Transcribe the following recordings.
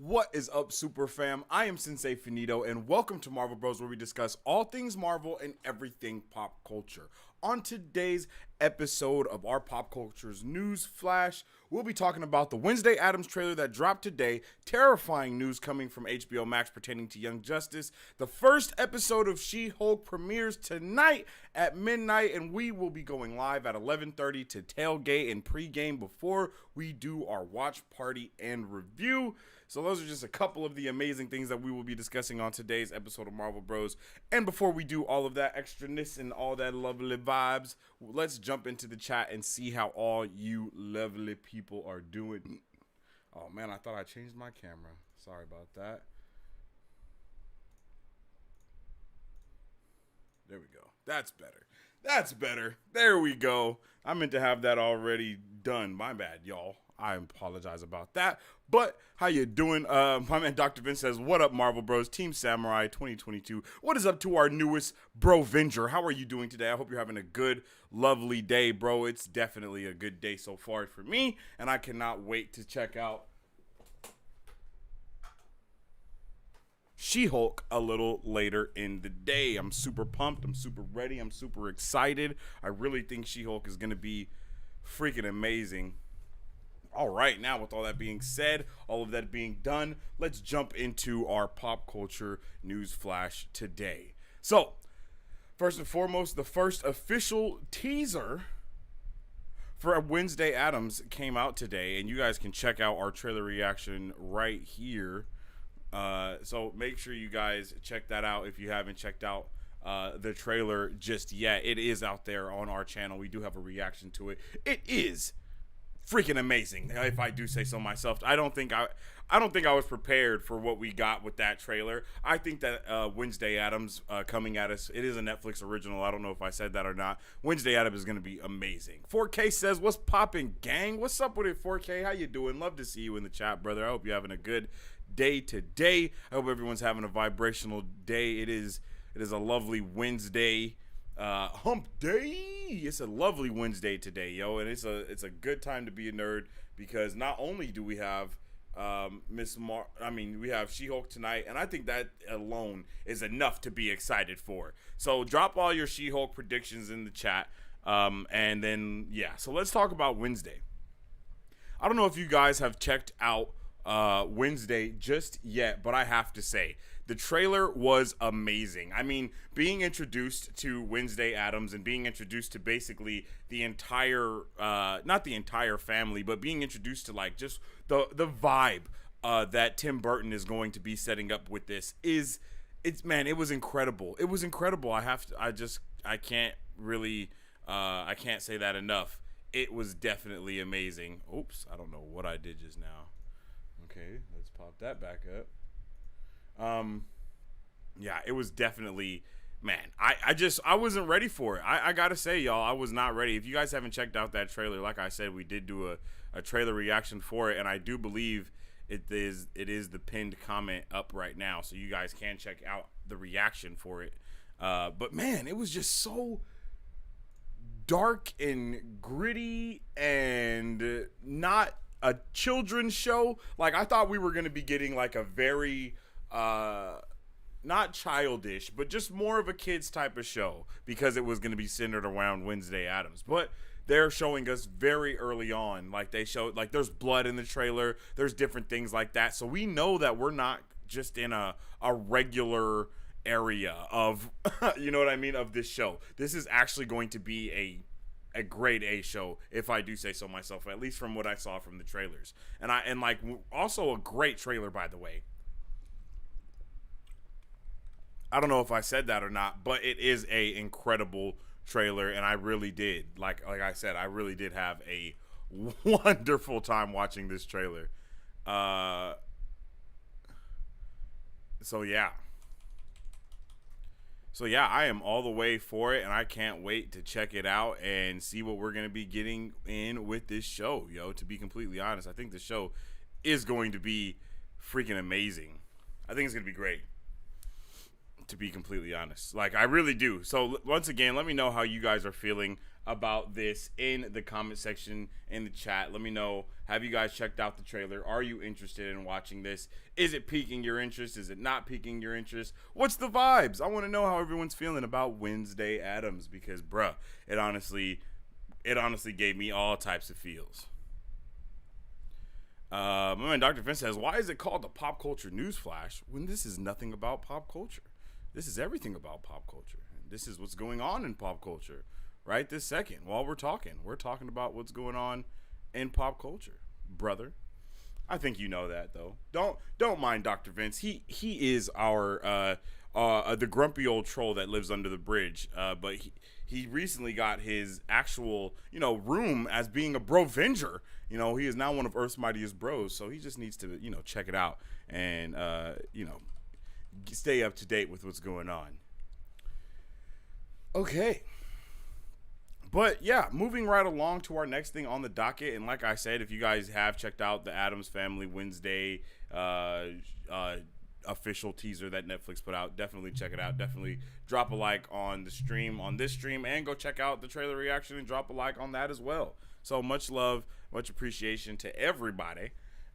What is up, Super Fam? I am Sensei Finito, and welcome to Marvel Bros, where we discuss all things Marvel and everything pop culture. On today's episode of our Pop Culture's Newsflash, we'll be talking about the Wednesday Addams trailer that dropped today, terrifying news coming from HBO Max pertaining to Young Justice. The first episode of She-Hulk premieres tonight at midnight, and we will be going live at 11:30 to Tailgate and Pregame before we do our watch party and review. So those are just a couple of the amazing things that we will be discussing on today's episode of Marvel Bros. And before we do all of that extraness and all that lovely vibes, let's jump into the chat and see how all you lovely people are doing. Oh man, I thought I changed my camera. Sorry about that. There we go. That's better. That's better. There we go. I meant to have that already done. My bad, y'all. I apologize about that. But how you doing? My man Dr. Vince says, what up, Marvel Bros? Team Samurai 2022. What is up to our newest Brovenger? How are you doing today? I hope you're having a good, lovely day, bro. It's definitely a good day so far for me, and I cannot wait to check out She-Hulk a little later in the day. I'm super pumped. I'm super ready. I'm super excited. I really think She-Hulk is going to be freaking amazing. All right, now with all that being said, all of that being done, let's jump into our pop culture news flash today. So, first and foremost, the first official teaser for Wednesday Addams came out today, and you guys can check out our trailer reaction right here. So make sure you guys check that out if you haven't checked out the trailer just yet. It is out there on our channel. We do have a reaction to it. It is freaking amazing, if I do say so myself. I don't think I was prepared for what we got with that trailer. I think that Wednesday Addams coming at us, it is a Netflix original. I don't know if I said that or not. Wednesday Addams is going to be amazing. 4K says, what's popping, gang? What's up with it, 4K? How you doing? Love to see you in the chat, brother. I hope you're having a good day today. I hope everyone's having a vibrational day. It is a lovely Wednesday. Hump day. It's a lovely Wednesday today, yo, and it's a good time to be a nerd because not only do we have we have She-Hulk tonight, and I think that alone is enough to be excited for. So drop all your She-Hulk predictions in the chat, and then yeah. So let's talk about Wednesday. I don't know if you guys have checked out Wednesday just yet, but I have to say the trailer was amazing. I mean, being introduced to Wednesday Addams and being introduced to basically the entire not the entire family, but being introduced to like just the vibe that Tim Burton is going to be setting up with this it was incredible. It was incredible. I can't say that enough. It was definitely amazing. Oops, I don't know what I did just now. Okay, let's pop that back up. Yeah, it was definitely, man, I wasn't ready for it. I gotta say, y'all, I was not ready. If you guys haven't checked out that trailer, like I said, we did do a trailer reaction for it, and I do believe it is the pinned comment up right now, so you guys can check out the reaction for it. But man, it was just so dark and gritty and not a children's show. Like, I thought we were going to be getting like a very not childish, but just more of a kids type of show because it was going to be centered around Wednesday Addams. But they're showing us very early on, like they showed, like there's blood in the trailer, there's different things like that, so we know that we're not just in a regular area of you know what I mean, of this show. This is actually going to be a grade A show, if I do say so myself, at least from what I saw from the trailers. And like also a great trailer, by the way. I don't know if I said that or not, but it is a incredible trailer, and I really did, like I said, I really did have a wonderful time watching this trailer. So yeah, I am all the way for it, and I can't wait to check it out and see what we're going to be getting in with this show, yo. To be completely honest, I think the show is going to be freaking amazing. I think it's going to be great. to be completely honest. Like, I really do. So, once again, let me know how you guys are feeling about this in the comment section, in the chat. Let me know, have you guys checked out the trailer? Are you interested in watching this? Is it piquing your interest? Is it not piquing your interest? What's the vibes? I want to know how everyone's feeling about Wednesday Addams, because, bruh, it honestly gave me all types of feels. My man Dr. Vince says, why is it called the Pop Culture Newsflash when this is nothing about pop culture? This is everything about pop culture. This is what's going on in pop culture right this second. While we're talking about what's going on in pop culture, brother. I think you know that, though. Don't mind Dr. Vince. He is our the grumpy old troll that lives under the bridge. But he recently got his actual, room as being a Brovenger. He is now one of Earth's mightiest bros, so he just needs to, check it out and, stay up to date with what's going on. Okay. But, yeah, moving right along to our next thing on the docket, and like I said, if you guys have checked out the Addams Family Wednesday official teaser that Netflix put out, definitely check it out. Definitely drop a like on this stream, and go check out the trailer reaction and drop a like on that as well. So much love, much appreciation to everybody.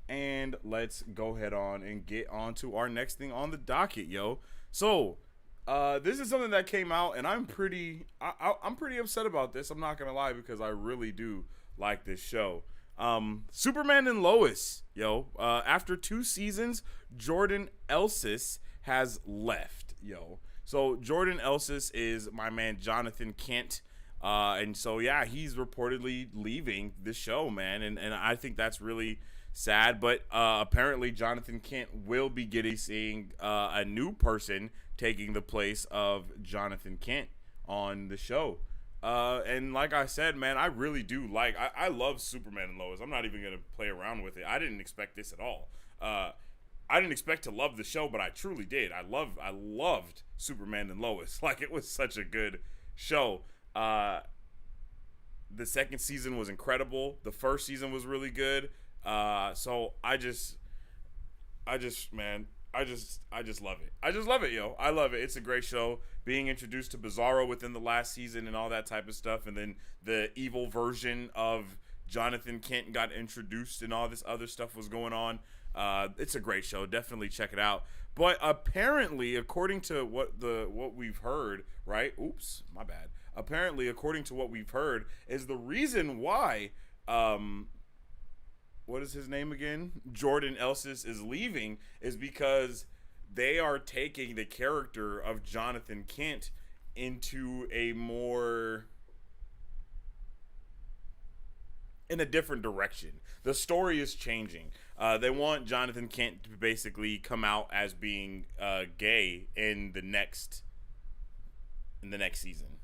And let's go ahead on and get on to our next thing on the docket, yo. So, this is something that came out, and I'm pretty upset about this. I'm not gonna lie, because I really do like this show. Superman and Lois, yo. After 2 seasons, Jordan Elsis has left, yo. So Jordan Elsis is my man Jonathan Kent. And so, yeah, he's reportedly leaving the show, man. And I think that's really sad. But apparently Jonathan Kent will be seeing a new person taking the place of Jonathan Kent on the show. And like I said, man, I really do I love Superman and Lois. I'm not even going to play around with it. I didn't expect this at all. I didn't expect to love the show, but I truly did. I loved Superman and Lois. Like, it was such a good show. The second season was incredible. The first season was really good. So I just love it. I just love it, yo. I love it. It's a great show. Being introduced to Bizarro within the last season and all that type of stuff, and then the evil version of Jonathan Kent got introduced and all this other stuff was going on. It's a great show. Definitely check it out. But apparently, according to what we've heard, right? Oops, my bad. Apparently, according to what we've heard, is the reason why what is his name again? Jordan Elsis is leaving is because they are taking the character of Jonathan Kent into in a different direction. The story is changing. They want Jonathan Kent to basically come out as being gay in the next season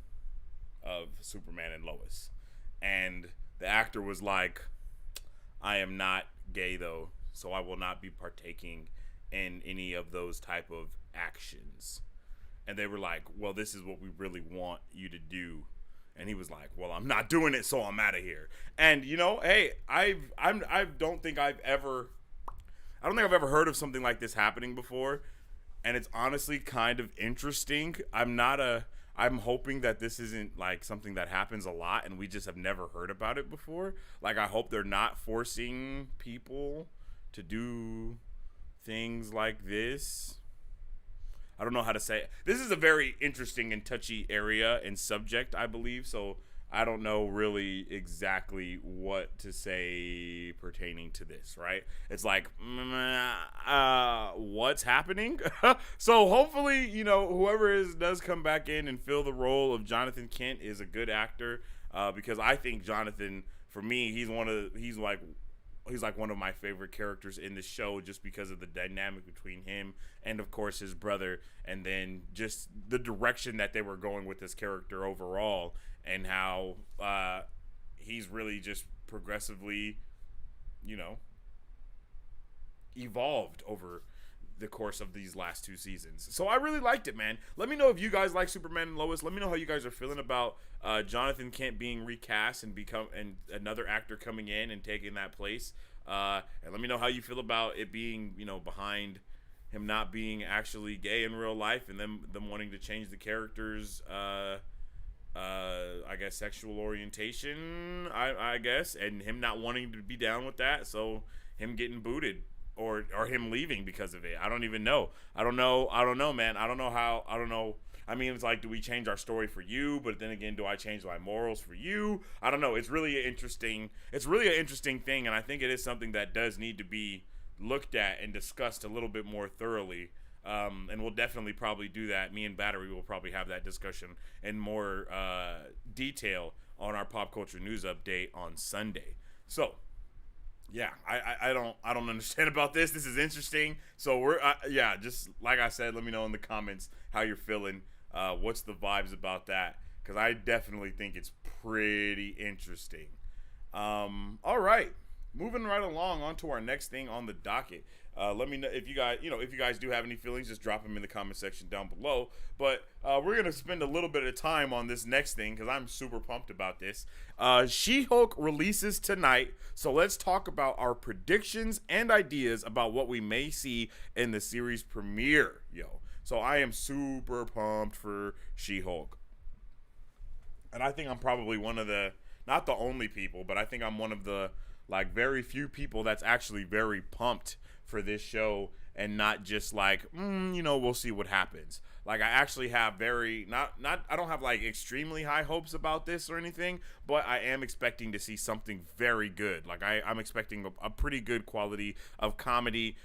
of Superman and Lois. And the actor was like, I am not gay though, so I will not be partaking in any of those type of actions. And they were like, well, this is what we really want you to do. And he was like, well, I'm not doing it, so I'm out of here. And hey, I don't think I've ever heard of something like this happening before. And it's honestly kind of interesting. I'm hoping that this isn't like something that happens a lot and we just have never heard about it before. Like, I hope they're not forcing people to do things like this. I don't know how to say it. This is a very interesting and touchy area and subject, I believe. So I don't know really exactly what to say pertaining to this, right? It's like, what's happening? So hopefully, whoever does come back in and fill the role of Jonathan Kent is a good actor, because I think Jonathan, for me, he's like one of my favorite characters in the show, just because of the dynamic between him and, of course, his brother, and then just the direction that they were going with this character overall, and how he's really just progressively, evolved over the course of these last 2 seasons. So I really liked it, man. Let me know if you guys like Superman and Lois. Let me know how you guys are feeling about Jonathan Kent being recast and another actor coming in and taking that place. And let me know how you feel about it being, behind him not being actually gay in real life, and them wanting to change the character's I guess sexual orientation, I guess, and him not wanting to be down with that, so him getting booted or him leaving because of it. I don't even know. I don't know, man. I don't know. I mean, it's like, do we change our story for you? But then again, do I change my morals for you? I don't know. It's really an interesting thing, and I think it is something that does need to be looked at and discussed a little bit more thoroughly. And we'll definitely probably do that. Me and Battery will probably have that discussion in more detail on our pop culture news update on Sunday. So, yeah, I don't understand about this. This is interesting. So we're just like I said, let me know in the comments how you're feeling. What's the vibes about that? Because I definitely think it's pretty interesting. All right. Moving right along on to our next thing on the docket. Let me know if you guys do have any feelings, just drop them in the comment section down below. But we're going to spend a little bit of time on this next thing because I'm super pumped about this. She-Hulk releases tonight, so let's talk about our predictions and ideas about what we may see in the series premiere, So I am super pumped for She-Hulk. And I think I'm probably one of the, not the only people, but I think I'm one of the very few people that's actually very pumped for this show and not just we'll see what happens. I actually have I don't have extremely high hopes about this or anything, but I am expecting to see something very good. I'm expecting a pretty good quality of comedy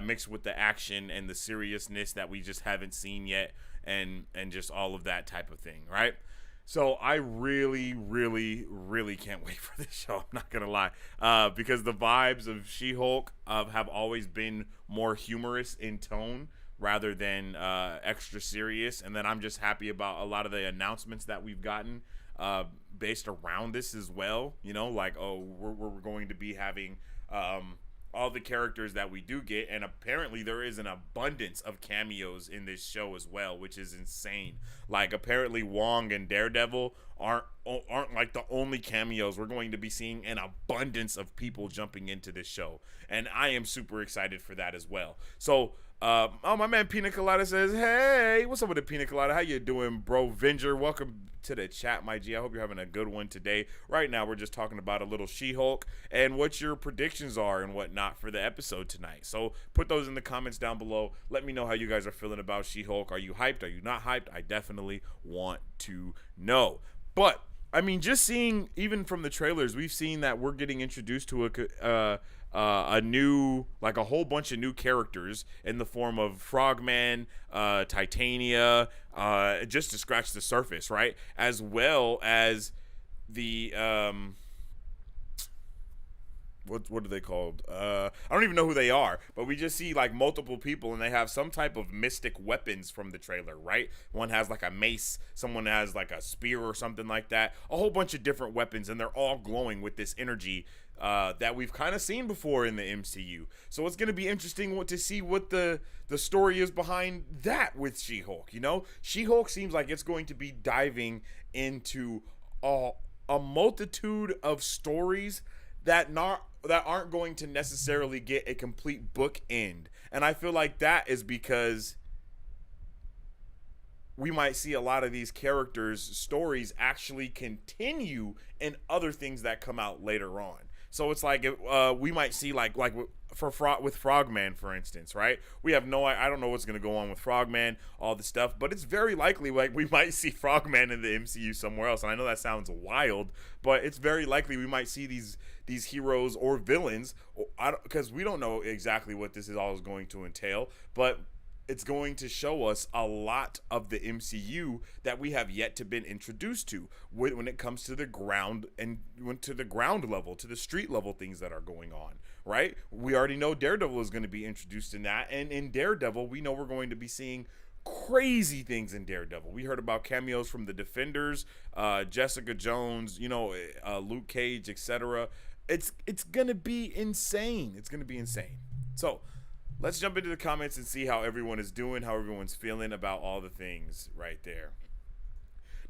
mixed with the action and the seriousness that we just haven't seen yet, and just all of that type of thing, right? So I really, really, really can't wait for this show. I'm not going to lie. Because the vibes of She-Hulk have always been more humorous in tone rather than extra serious. And then I'm just happy about a lot of the announcements that we've gotten based around this as well. We're going to be having all the characters that we do get, and apparently there is an abundance of cameos in this show as well, which is insane. Apparently Wong and Daredevil aren't the only cameos. We're going to be seeing an abundance of people jumping into this show, and I am super excited for that as well. So my man Pina Colada says, hey, what's up with the Pina Colada? How you doing, bro? Venger, welcome to the chat, my G. I hope you're having a good one today. Right now, we're just talking about a little She-Hulk and what your predictions are and whatnot for the episode tonight. So put those in the comments down below. Let me know how you guys are feeling about She-Hulk. Are you hyped? Are you not hyped? I definitely want to know. But I mean, just seeing, even from the trailers, we've seen that we're getting introduced to a new, a whole bunch of new characters in the form of Frogman, Titania, just to scratch the surface, right? As well as the what are they called? I don't even know who they are, but we just see multiple people, and they have some type of mystic weapons from the trailer, right? One has a mace, someone has a spear or something like that. A whole bunch of different weapons, and they're all glowing with this energy that we've kind of seen before in the MCU. So it's going to be interesting to see what the story is behind that with She-Hulk. She-Hulk seems like it's going to be diving into a multitude of stories that aren't going to necessarily get a complete book end. And I feel like that is because we might see a lot of these characters' stories actually continue in other things that come out later on. So it's we might see with Frogman, for instance, right? We have I don't know what's going to go on with Frogman, all the stuff, but it's very likely we might see Frogman in the MCU somewhere else. And I know that sounds wild, but it's very likely we might see these heroes or villains, because we don't know exactly what this is all going to entail, but it's going to show us a lot of the MCU that we have yet to been introduced to when it comes to the ground and to the ground level, to the street level things that are going on, right? We already know Daredevil is going to be introduced in that. And in Daredevil, we know we're going to be seeing crazy things in Daredevil. We heard about cameos from the Defenders, Jessica Jones, Luke Cage, etc. It's going to be insane. It's going to be insane. So let's jump into the comments and see how everyone is doing, how everyone's feeling about all the things right there.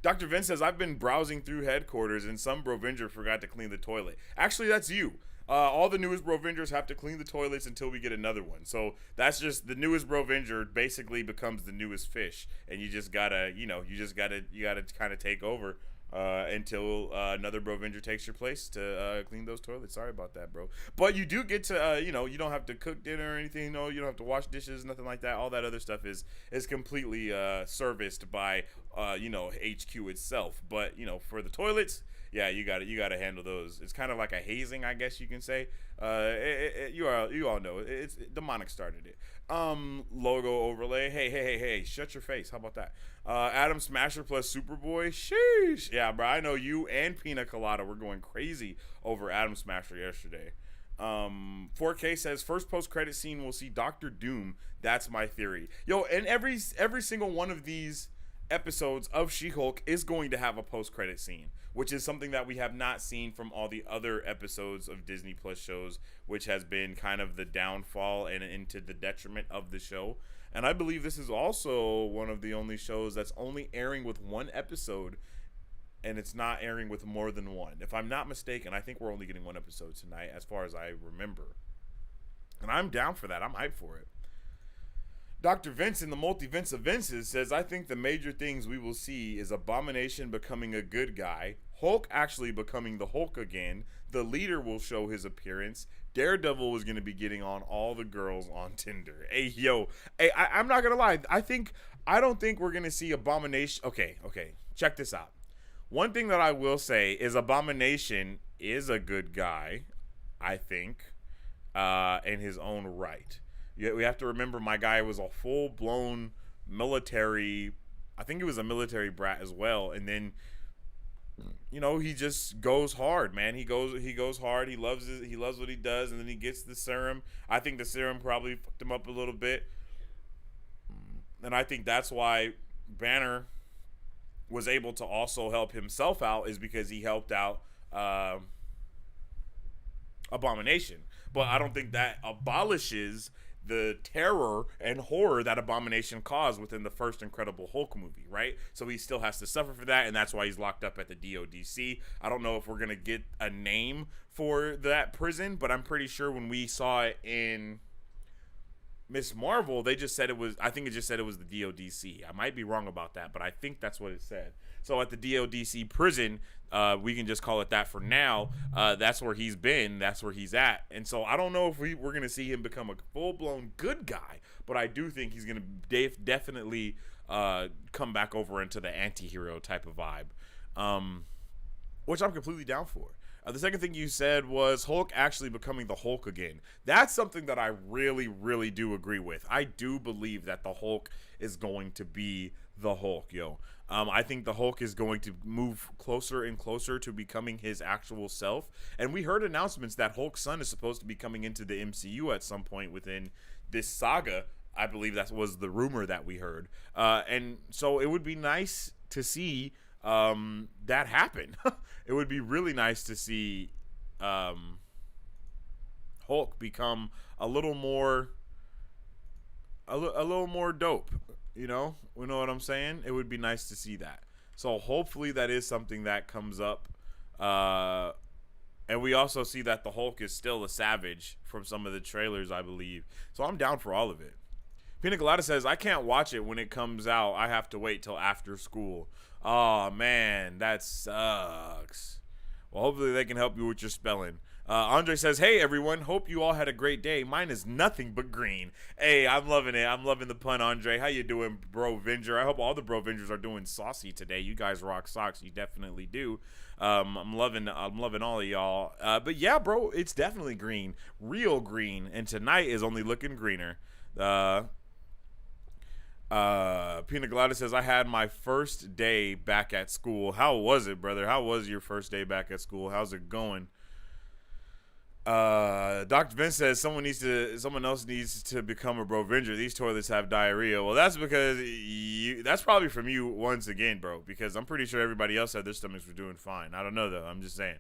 Dr. Vince says, I've been browsing through headquarters and some Brovenger forgot to clean the toilet. Actually, that's you. All the newest Brovengers have to clean the toilets until we get another one. So that's just the newest Brovenger basically becomes the newest fish, and you just gotta, you gotta kind of take over until another Brovenger takes your place to clean those toilets. Sorry about that, bro. But you do get to, you don't have to cook dinner or anything. No, you don't have to wash dishes, nothing like that. All that other stuff is completely serviced by, HQ itself. But for the toilets, yeah, you gotta handle those. It's kind of like a hazing, I guess you can say. You all know it's Demonic started it. Logo overlay. Hey, shut your face. How about that? Adam Smasher plus Superboy. Sheesh. Yeah, bro. I know you and Pina Colada were going crazy over Adam Smasher yesterday. 4K says first post credit scene we'll see Doctor Doom. That's my theory. Yo, and every single one of these episodes of She-Hulk is going to have a post credit scene, which is something that we have not seen from all the other episodes of Disney Plus shows, which has been kind of the downfall and into the detriment of the show. And I believe this is also one of the only shows that's only airing with one episode, and it's not airing with more than one. If I'm not mistaken, I think we're only getting one episode tonight, as far as I remember. And I'm down for that. I'm hyped for it. Dr. Vince in the Multi-Vince of Vinces says, I think the major things we will see is Abomination becoming a good guy, Hulk actually becoming the Hulk again, the leader will show his appearance, Daredevil is going to be getting on all the girls on Tinder. Hey, I'm not going to lie. I don't think we're going to see Abomination. Okay, check this out. One thing that I will say is Abomination is a good guy, I think, in his own right. We have to remember my guy was a full-blown military, I think he was a military brat as well, and then he just goes hard, man. He goes hard. He loves what he does, and then he gets the serum. I think the serum probably fucked him up a little bit. And I think that's why Banner was able to also help himself out, is because he helped out Abomination. But I don't think that abolishes the terror and horror that Abomination caused within the first Incredible Hulk movie, right? So he still has to suffer for that, and that's why he's locked up at the DODC. I don't know if we're going to get a name for that prison, but I'm pretty sure when we saw it in Miss Marvel, they just said it was, I think it just said it was the DODC. I might be wrong about that, but I think that's what it said. So at the DODC prison, we can just call it that for now. That's where he's been. That's where he's at. And so I don't know if we're going to see him become a full-blown good guy, but I do think he's going to definitely come back over into the anti-hero type of vibe, which I'm completely down for. The second thing you said was Hulk actually becoming the Hulk again. That's something that I really, really do agree with. I do believe that the Hulk is going to be the Hulk, yo. I think the Hulk is going to move closer and closer to becoming his actual self. And we heard announcements that Hulk's son is supposed to be coming into the MCU at some point within this saga. I believe that was the rumor that we heard. And so it would be nice to see that happen. It would be really nice to see Hulk become a little more dope. We know what I'm saying? It would be nice to see that. So hopefully that is something that comes up. And we also see that the Hulk is still a savage from some of the trailers, I believe. So I'm down for all of it. Pina Colada says, I can't watch it when it comes out. I have to wait till after school. Oh, man, that sucks. Well, hopefully they can help you with your spelling. Andre says, hey, everyone. Hope you all had a great day. Mine is nothing but green. Hey, I'm loving it. I'm loving the pun, Andre. How you doing, Brovenger? I hope all the Brovengers are doing saucy today. You guys rock socks. You definitely do. I'm loving all of y'all. But, yeah, bro, it's definitely green. Real green. And tonight is only looking greener. Pina Colada says, I had my first day back at school. How was it, brother? How was your first day back at school? How's it going? Dr. Vince says someone else needs to become a Brovenger. These toilets have diarrhea. Well, that's because that's probably from you once again, bro, because I'm pretty sure everybody else said their stomachs were doing fine. I don't know though. I'm just saying.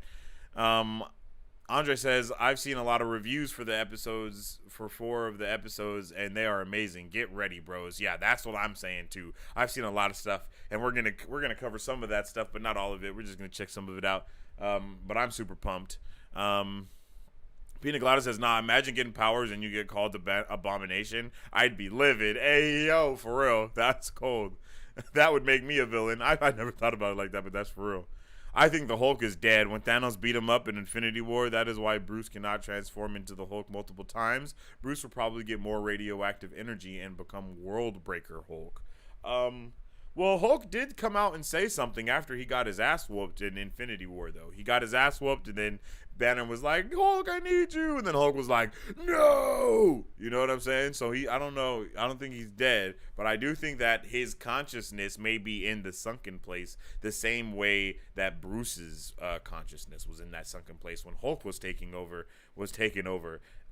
Andre says, I've seen a lot of reviews for the episodes, for 4 of the episodes, and they are amazing. Get ready, bros. Yeah, that's what I'm saying, too. I've seen a lot of stuff, and we're gonna cover some of that stuff, but not all of it. We're just going to check some of it out. But I'm super pumped. Pina Colada says, nah, imagine getting powers and you get called the Abomination. I'd be livid. Hey, yo, for real. That's cold. That would make me a villain. I never thought about it like that, but that's for real. I think the Hulk is dead. When Thanos beat him up in Infinity War, that is why Bruce cannot transform into the Hulk multiple times. Bruce will probably get more radioactive energy and become World Breaker Hulk. Well, Hulk did come out and say something after he got his ass whooped in Infinity War, though. He got his ass whooped, and then Banner was like, Hulk, I need you. And then Hulk was like, no. You know what I'm saying? So I don't know. I don't think he's dead, but I do think that his consciousness may be in the sunken place the same way that Bruce's consciousness was in that sunken place when Hulk was taking over.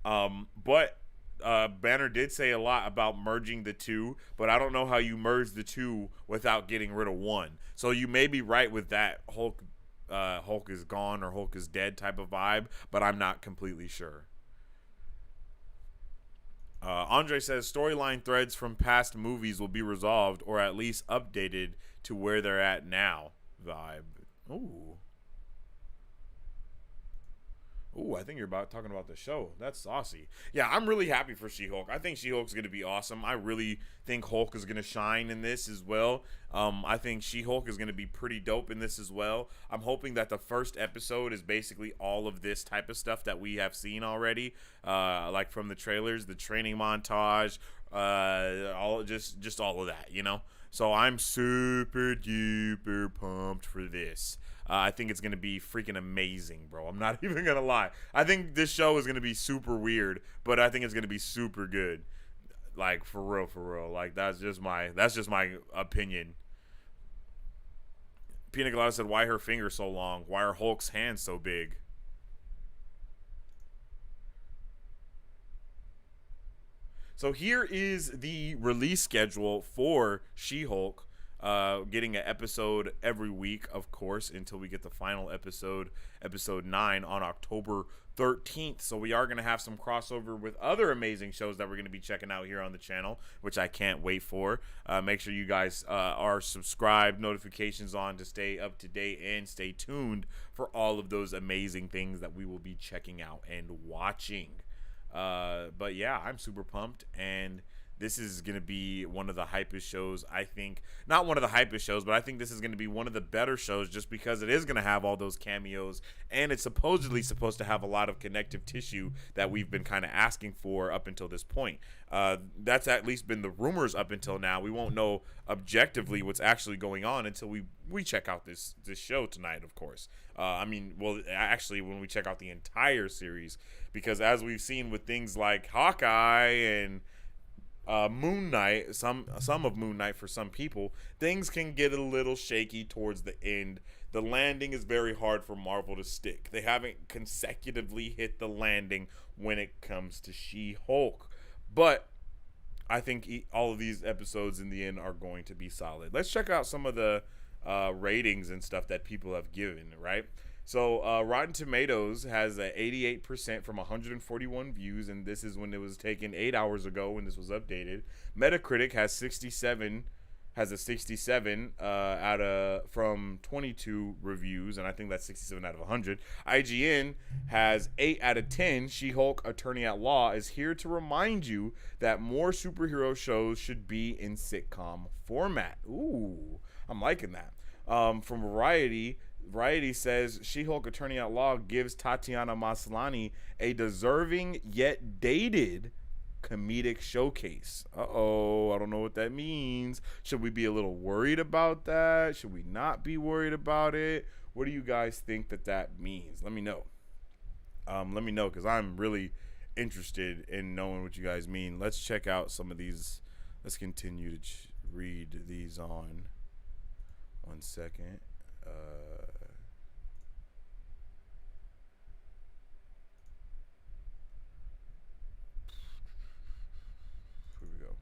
But Banner did say a lot about merging the two, but I don't know how you merge the two without getting rid of one. So you may be right with that Hulk is gone or Hulk is dead type of vibe, but I'm not completely sure. Andre says storyline threads from past movies will be resolved or at least updated to where they're at now vibe. Ooh, I think you're talking about the show. That's saucy. Yeah, I'm really happy for She-Hulk. I think She-Hulk's going to be awesome. I really think Hulk is going to shine in this as well. I think She-Hulk is going to be pretty dope in this as well. I'm hoping that the first episode is basically all of this type of stuff that we have seen already, like from the trailers, the training montage, just all of that, you know? So I'm super duper pumped for this. I think it's going to be freaking amazing, bro. I'm not even going to lie. I think this show is going to be super weird, but I think it's going to be super good. Like, for real. Like, that's just my opinion. Pina Colada said, why her finger so long? Why are Hulk's hands so big? So here is the release schedule for She-Hulk. Getting an episode every week, of course, until we get the final episode 9 on October 13th. So we are going to have some crossover with other amazing shows that we're going to be checking out here on the channel, which I can't wait for. Make sure you guys are subscribed, notifications on to stay up to date, and stay tuned for all of those amazing things that we will be checking out and watching. But yeah, I'm super pumped, and this is going to be one of the hypest shows, I think. Not one of the hypest shows, but I think this is going to be one of the better shows just because it is going to have all those cameos, and it's supposedly supposed to have a lot of connective tissue that we've been kind of asking for up until this point. That's at least been the rumors up until now. We won't know objectively what's actually going on until we check out this show tonight, of course. Actually, when we check out the entire series, because as we've seen with things like Hawkeye and Moon Knight, some of Moon Knight for some people, things can get a little shaky towards the end. The landing is very hard for Marvel to stick. They haven't consecutively hit the landing when it comes to She-Hulk. But I think all of these episodes in the end are going to be solid. Let's check out some of the ratings and stuff that people have given, right? So Rotten Tomatoes has a 88% from 141 views, and this is when it was taken 8 hours ago when this was updated. Metacritic has 67 from 22 reviews, and I think that's 67 out of 100. IGN has 8 out of 10. She-Hulk Attorney at Law is here to remind you that more superhero shows should be in sitcom format. Ooh, I'm liking that. From Variety says She-Hulk Attorney at Law gives Tatiana Maslany a deserving yet dated comedic showcase. I don't know what that means. Should we be a little worried about that? Should we not be worried about it? What do you guys think that means? Let me know. Because I'm really interested in knowing what you guys mean. Let's check out some of these. Let's continue to read these on. 1 second. Here we go.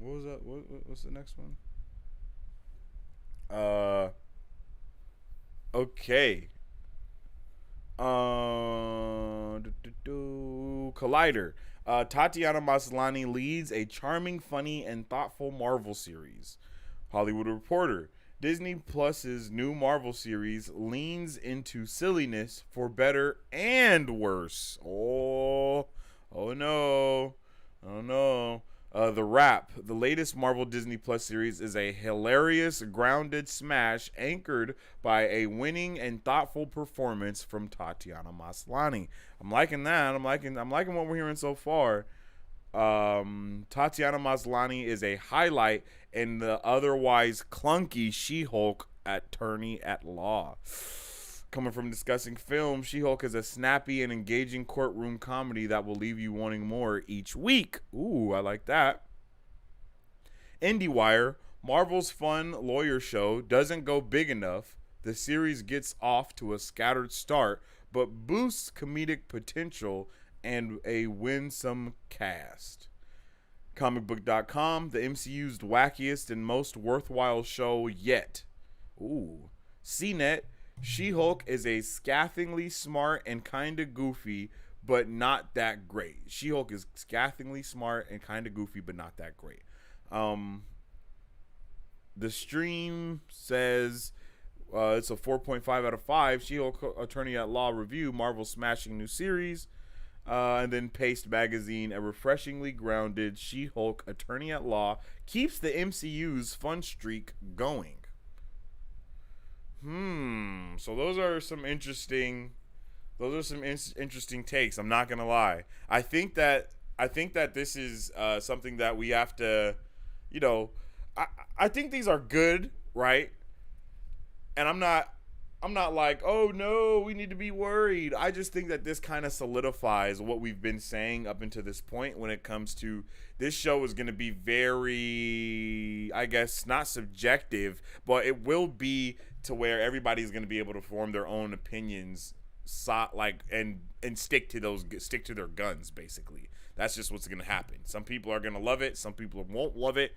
What was that? What's the next one? Okay. Collider. Tatiana Maslany leads a charming, funny, and thoughtful Marvel series. Hollywood Reporter. Disney Plus's new Marvel series leans into silliness for better and worse. Oh no. Oh no. The Wrap, the latest Marvel Disney Plus series, is a hilarious, grounded smash anchored by a winning and thoughtful performance from Tatiana Maslany. I'm liking that. I'm liking what we're hearing so far. Tatiana Maslany is a highlight in the otherwise clunky She-Hulk attorney at law. Coming from discussing film, She-Hulk is a snappy and engaging courtroom comedy that will leave you wanting more each week. Ooh, I like that. IndieWire, Marvel's fun lawyer show doesn't go big enough. The series gets off to a scattered start, but boosts comedic potential and a winsome cast. Comicbook.com, the MCU's wackiest and most worthwhile show yet. Ooh. CNET, She-Hulk is a scathingly smart and kinda goofy, but not that great. She-Hulk is scathingly smart and kinda goofy, but not that great. The Stream says it's a 4.5 out of 5. She-Hulk Attorney at Law review, Marvel smashing new series. And then Paste Magazine, a refreshingly grounded She-Hulk Attorney at Law keeps the MCU's fun streak going. So those are some interesting takes. I'm not gonna lie. I think that this is something that we have to, I think these are good, right? And I'm not like, oh no, we need to be worried. I just think that this kind of solidifies what we've been saying up until this point when it comes to this show is going to be very, I guess, not subjective, but it will be to where everybody's going to be able to form their own opinions, and stick to their guns, basically. That's just what's going to happen. Some people are going to love it. Some people won't love it.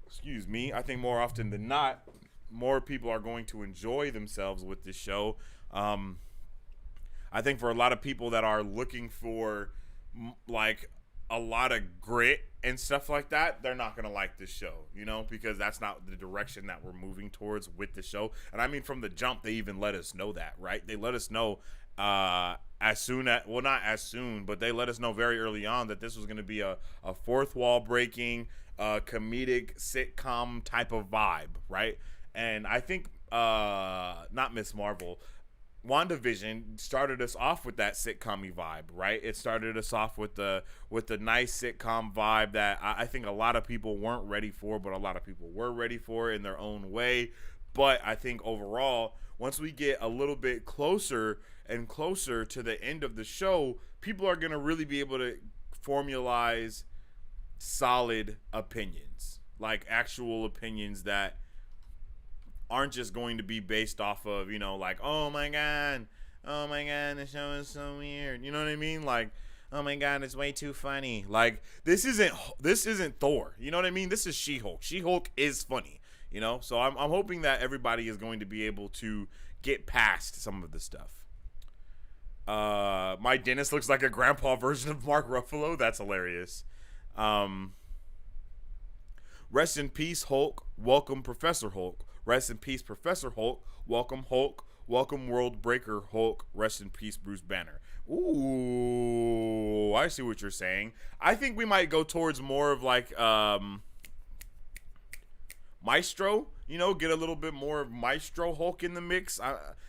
Excuse me. I think more often than not, more people are going to enjoy themselves with this show. I think for a lot of people that are looking for like a lot of grit and stuff like that, they're not going to like this show, because that's not the direction that we're moving towards with the show. And I mean, from the jump, they even let us know that, right? They let us know not as soon, but they let us know very early on that this was going to be a fourth wall breaking, comedic sitcom type of vibe, right? And I think not Miss Marvel, WandaVision started us off with that sitcom-y vibe, right? It started us off with the nice sitcom vibe that I think a lot of people weren't ready for, but a lot of people were ready for in their own way. But I think overall, once we get a little bit closer and closer to the end of the show, people are going to really be able to formalize solid opinions, like actual opinions that aren't just going to be based off of, like, oh my god, the show is so weird. You know what I mean? Like, oh my god, it's way too funny. Like, this isn't Thor. You know what I mean? This is She-Hulk. She-Hulk is funny, So I'm hoping that everybody is going to be able to get past some of the stuff. My dentist looks like a grandpa version of Mark Ruffalo. That's hilarious. Rest in peace, Hulk. Welcome, Professor Hulk. Rest in peace, Professor Hulk. Welcome, Hulk. Welcome, World Breaker Hulk. Rest in peace, Bruce Banner. Ooh, I see what you're saying. I think we might go towards more of like Maestro. Get a little bit more of Maestro Hulk in the mix.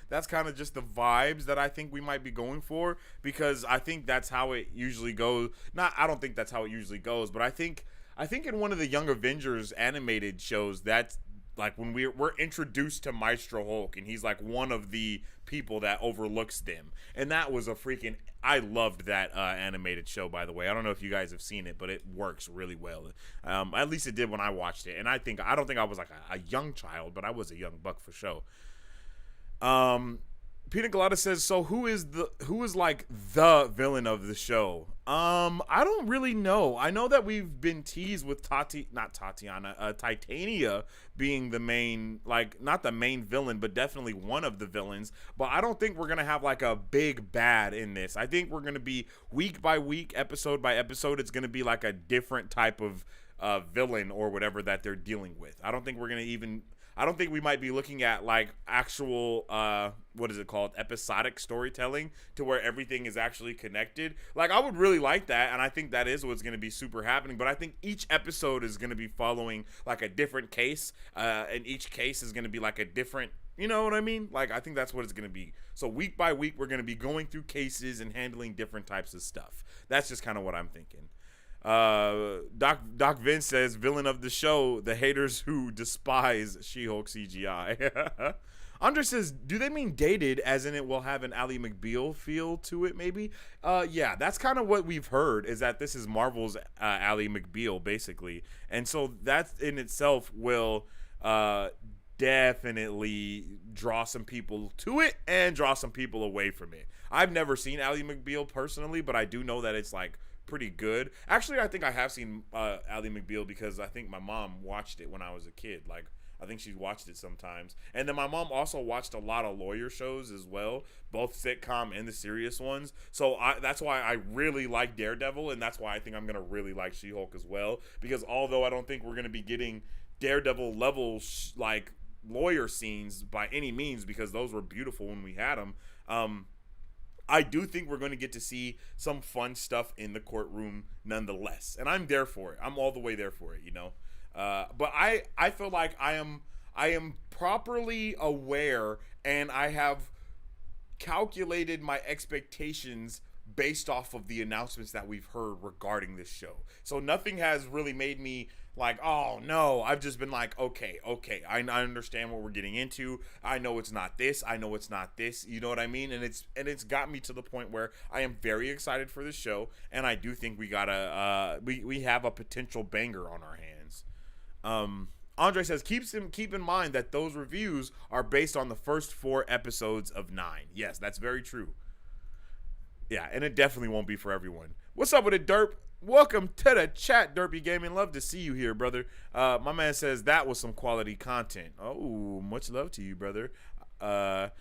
That's kind of just the vibes that I think we might be going for, because I think that's how it usually goes. I don't think that's how it usually goes, but I think in one of the Young Avengers animated shows, that's like when we're introduced to Maestro Hulk, and he's like one of the people that overlooks them. And that was I loved that animated show, by the way. I don't know if you guys have seen it, but it works really well. At least it did when I watched it. And I don't think I was like a young child, but I was a young buck for sure. Pina Colada says, so who is like the villain of the show? I don't really know. I know that we've been teased with Titania being the main, like, not the main villain, but definitely one of the villains. But I don't think we're going to have like a big bad in this. I think we're going to be week by week, episode by episode. It's going to be like a different type of villain or whatever that they're dealing with. I don't think we might be looking at like actual what is it called, episodic storytelling, to where everything is actually connected. Like, I would really like that, and I think that is what's going to be super happening. But I think each episode is going to be following like a different case, and each case is going to be like a different, you know what I mean? Like, I think that's what it's going to be. So week by week, we're going to be going through cases and handling different types of stuff. That's just kind of what I'm thinking. Doc Vince says, villain of the show, the haters who despise She-Hulk CGI. Andre says, do they mean dated as in it will have an Ally McBeal feel to it, maybe? Yeah, that's kind of what we've heard, is that this is Marvel's Ally McBeal, basically. And so that in itself will definitely draw some people to it and draw some people away from it. I've never seen Ally McBeal personally, but I do know that it's like pretty good. Actually, I think I have seen Ally McBeal because I think my mom watched it when I was a kid. Like, I think she's watched it sometimes. And then my mom also watched a lot of lawyer shows as well, both sitcom and the serious ones. So that's why I really like Daredevil, and that's why I think I'm going to really like She-Hulk as well. Because although I don't think we're going to be getting Daredevil level like lawyer scenes by any means, because those were beautiful when we had them, I do think we're going to get to see some fun stuff in the courtroom nonetheless. And I'm there for it. I'm all the way there for it, you know. But I feel like I am properly aware, and I have calculated my expectations based off of the announcements that we've heard regarding this show. So nothing has really made me like, oh no. I've just been like, okay, I understand what we're getting into. I know it's not this. I know it's not this. You know what I mean? And it's got me to the point where I am very excited for this show, and I do think we have a potential banger on our hands. Andre says, keep in mind that those reviews are based on the first 4 episodes of 9. Yes, that's very true. Yeah, and it definitely won't be for everyone. What's up with it, Derp? Welcome to the chat, Derpy Gaming. Love to see you here, brother. My man says that was some quality content. Oh, much love to you, brother. Doc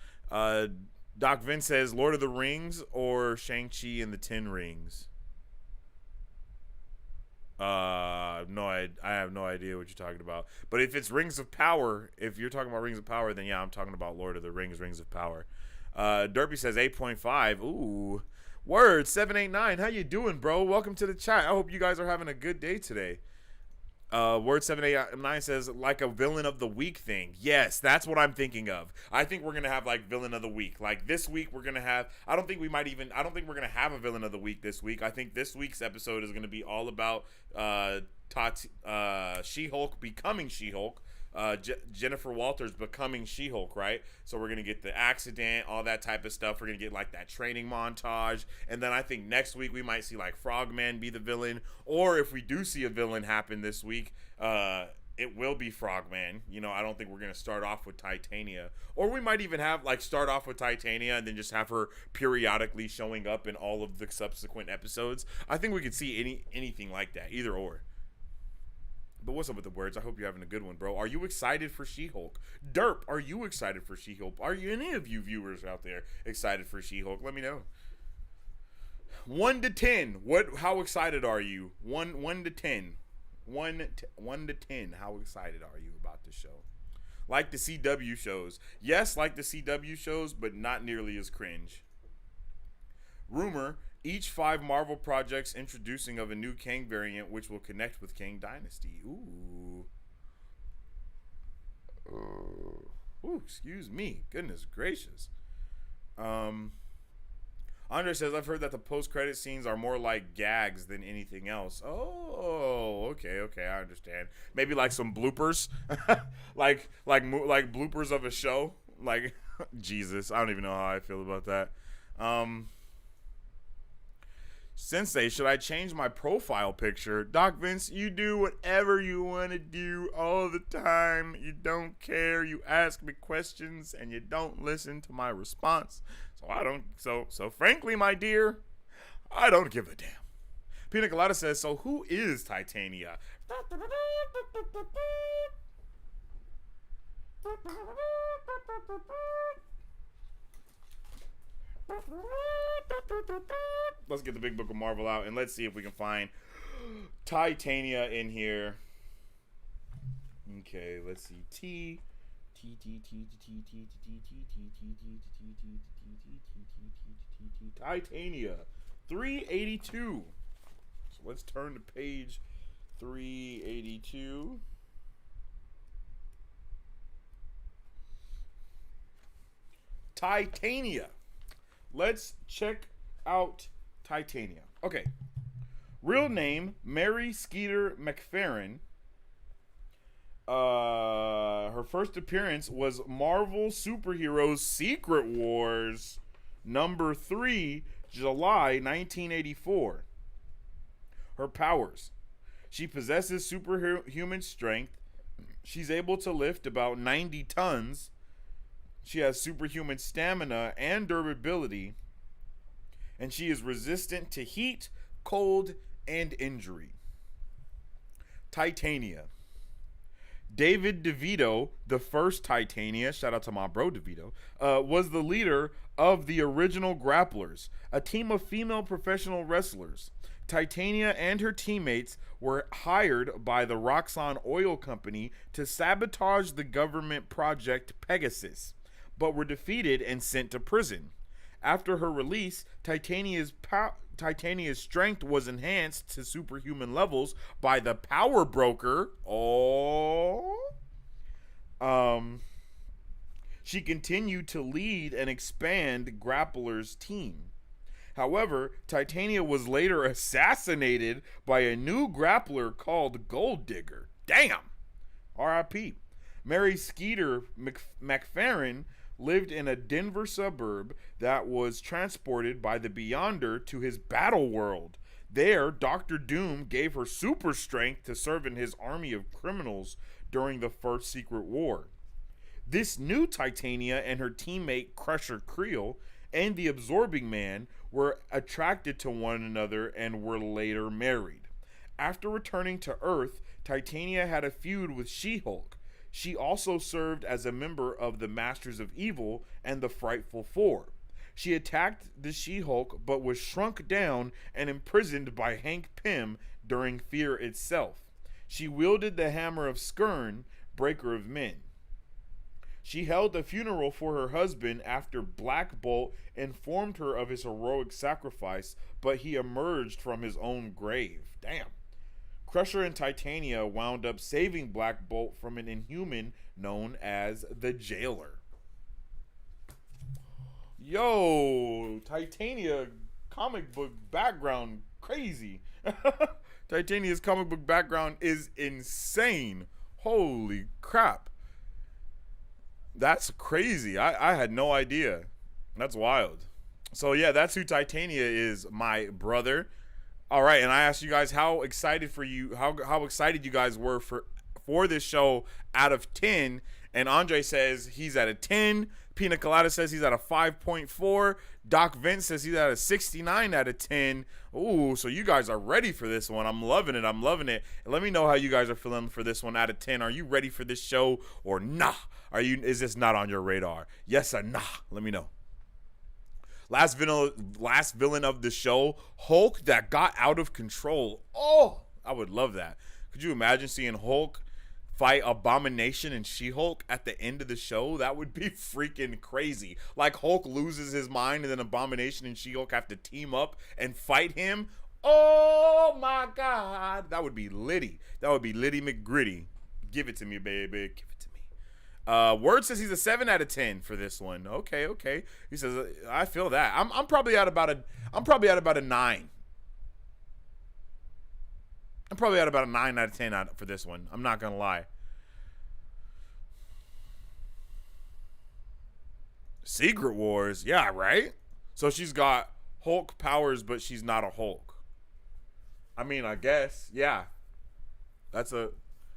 Vin says Lord of the Rings or Shang-Chi and the 10 Rings. No, I have no idea what you're talking about. But if it's Rings of Power, if you're talking about Rings of Power, then yeah, I'm talking about Lord of the Rings, Rings of Power. Derpy says 8.5. Ooh. Word 789. How you doing, bro? Welcome to the chat. I hope you guys are having a good day today. Word 789 says like a villain of the week thing. Yes, that's what I'm thinking of. I think we're gonna have like villain of the week. Like this week we're gonna have. I don't think we're gonna have a villain of the week this week. I think this week's episode is gonna be all about She-Hulk becoming She-Hulk. Jennifer Walters becoming She-Hulk, right? So we're gonna get the accident, all that type of stuff. We're gonna get like that training montage, and then I think next week we might see like Frogman be the villain, or if we do see a villain happen this week, it will be Frogman. You know, I don't think we're gonna start off with Titania, or we might even have like start off with Titania and then just have her periodically showing up in all of the subsequent episodes. I think we could see anything like that, either or. But what's up with the words? I hope you're having a good one, bro. Are you excited for She-Hulk? Derp, are you excited for She-Hulk? Are you any of you viewers out there excited for She-Hulk? Let me know. 1 to 10. How excited are you? 1 to 10. 1 to 10. How excited are you about the show? Like the CW shows. Yes, like the CW shows, but not nearly as cringe. Rumor, each 5 Marvel projects introducing of a new Kang variant which will connect with Kang Dynasty. Ooh. Ooh, excuse me. Goodness gracious. Andre says, I've heard that the post-credit scenes are more like gags than anything else. Oh, okay, I understand. Maybe like some bloopers. like bloopers of a show. Like, Jesus, I don't even know how I feel about that. Sensei, should I change my profile picture? Doc Vince, you do whatever you want to do all the time. You don't care. You ask me questions and you don't listen to my response. So frankly, my dear, I don't give a damn. Pina Colada says, so who is Titania? Let's get the Big Book of Marvel out and let's see if we can find Titania in here. Okay, let's see. Titania 382. So let's turn to page 382. Titania. Let's check out Titania. Okay. Real name, Mary Skeeter McFerrin. Her first appearance was Marvel Superheroes Secret Wars number 3, July 1984. Her powers. She possesses superhuman strength. She's able to lift about 90 tons. She has superhuman stamina and durability. And she is resistant to heat, cold, and injury. Titania. David DeVito, the first Titania, shout out to my bro DeVito, was the leader of the original Grapplers, a team of female professional wrestlers. Titania and her teammates were hired by the Roxxon Oil Company to sabotage the government project Pegasus, but were defeated and sent to prison. After her release, Titania's strength was enhanced to superhuman levels by the Power Broker. She continued to lead and expand Grappler's team. However, Titania was later assassinated by a new grappler called Gold Digger. Damn! R.I.P. Mary Skeeter McFerrin lived in a Denver suburb that was transported by the Beyonder to his battle world. There, Dr. Doom gave her super strength to serve in his army of criminals during the First Secret War. This new Titania and her teammate Crusher Creel and the Absorbing Man were attracted to one another and were later married. After returning to Earth, Titania had a feud with She-Hulk. She also served as a member of the Masters of Evil and the Frightful Four. She attacked the She-Hulk but was shrunk down and imprisoned by Hank Pym during Fear itself. She wielded the Hammer of Skirn, Breaker of Men. She held a funeral for her husband after Black Bolt informed her of his heroic sacrifice, but he emerged from his own grave. Damn. Crusher and Titania wound up saving Black Bolt from an Inhuman known as the Jailer. Yo, Titania comic book background, crazy. Titania's comic book background is insane. Holy crap. That's crazy. I had no idea. That's wild. So yeah, that's who Titania is, my brother. All right, and I asked you guys how excited you guys were for this show out of 10, and Andre says he's at a 10. Pina Colada says he's at a 5.4. Doc Vince says he's at a 69 out of 10. Ooh, so you guys are ready for this one. I'm loving it. And let me know how you guys are feeling for this one out of 10. Are you ready for this show or nah? Is this not on your radar? Yes or nah? Let me know. Last villain of the show, Hulk that got out of control. Oh, I would love that. Could you imagine seeing Hulk fight Abomination and She-Hulk at the end of the show? That would be freaking crazy. Like Hulk loses his mind and then Abomination and She-Hulk have to team up and fight him. Oh my God. That would be litty. That would be litty McGritty. Give it to me, baby. Give it to me. Word says he's a 7 out of 10 for this one. Okay. He says I feel that. I'm probably at about a 9. I'm probably at about a 9 out of 10 for this one. I'm not gonna lie. Secret Wars, yeah, right? So she's got Hulk powers, but she's not a Hulk. I mean, I guess, yeah. That's a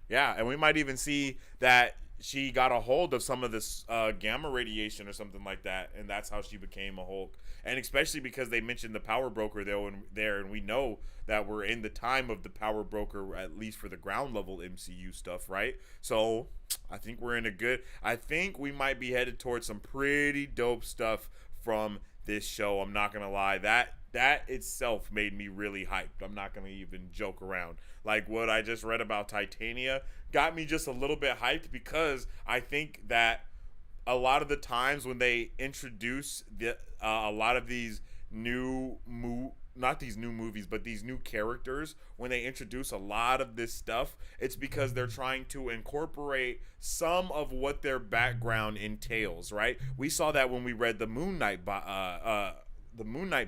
yeah, and we might even see that she got a hold of some of this gamma radiation or something like that, and that's how she became a Hulk. And especially because they mentioned the Power Broker there, and we know that we're in the time of the Power Broker, at least for the ground level MCU stuff, right? So I think we're in a good. I think we might be headed towards some pretty dope stuff from this show. I'm not gonna lie, that itself made me really hyped. I'm not gonna even joke around. Like what I just read about Titania got me just a little bit hyped because I think that a lot of the times when they introduce a lot of these not these new movies, but these new characters, when they introduce a lot of this stuff, it's because they're trying to incorporate some of what their background entails, right? We saw that when we read the Moon Knight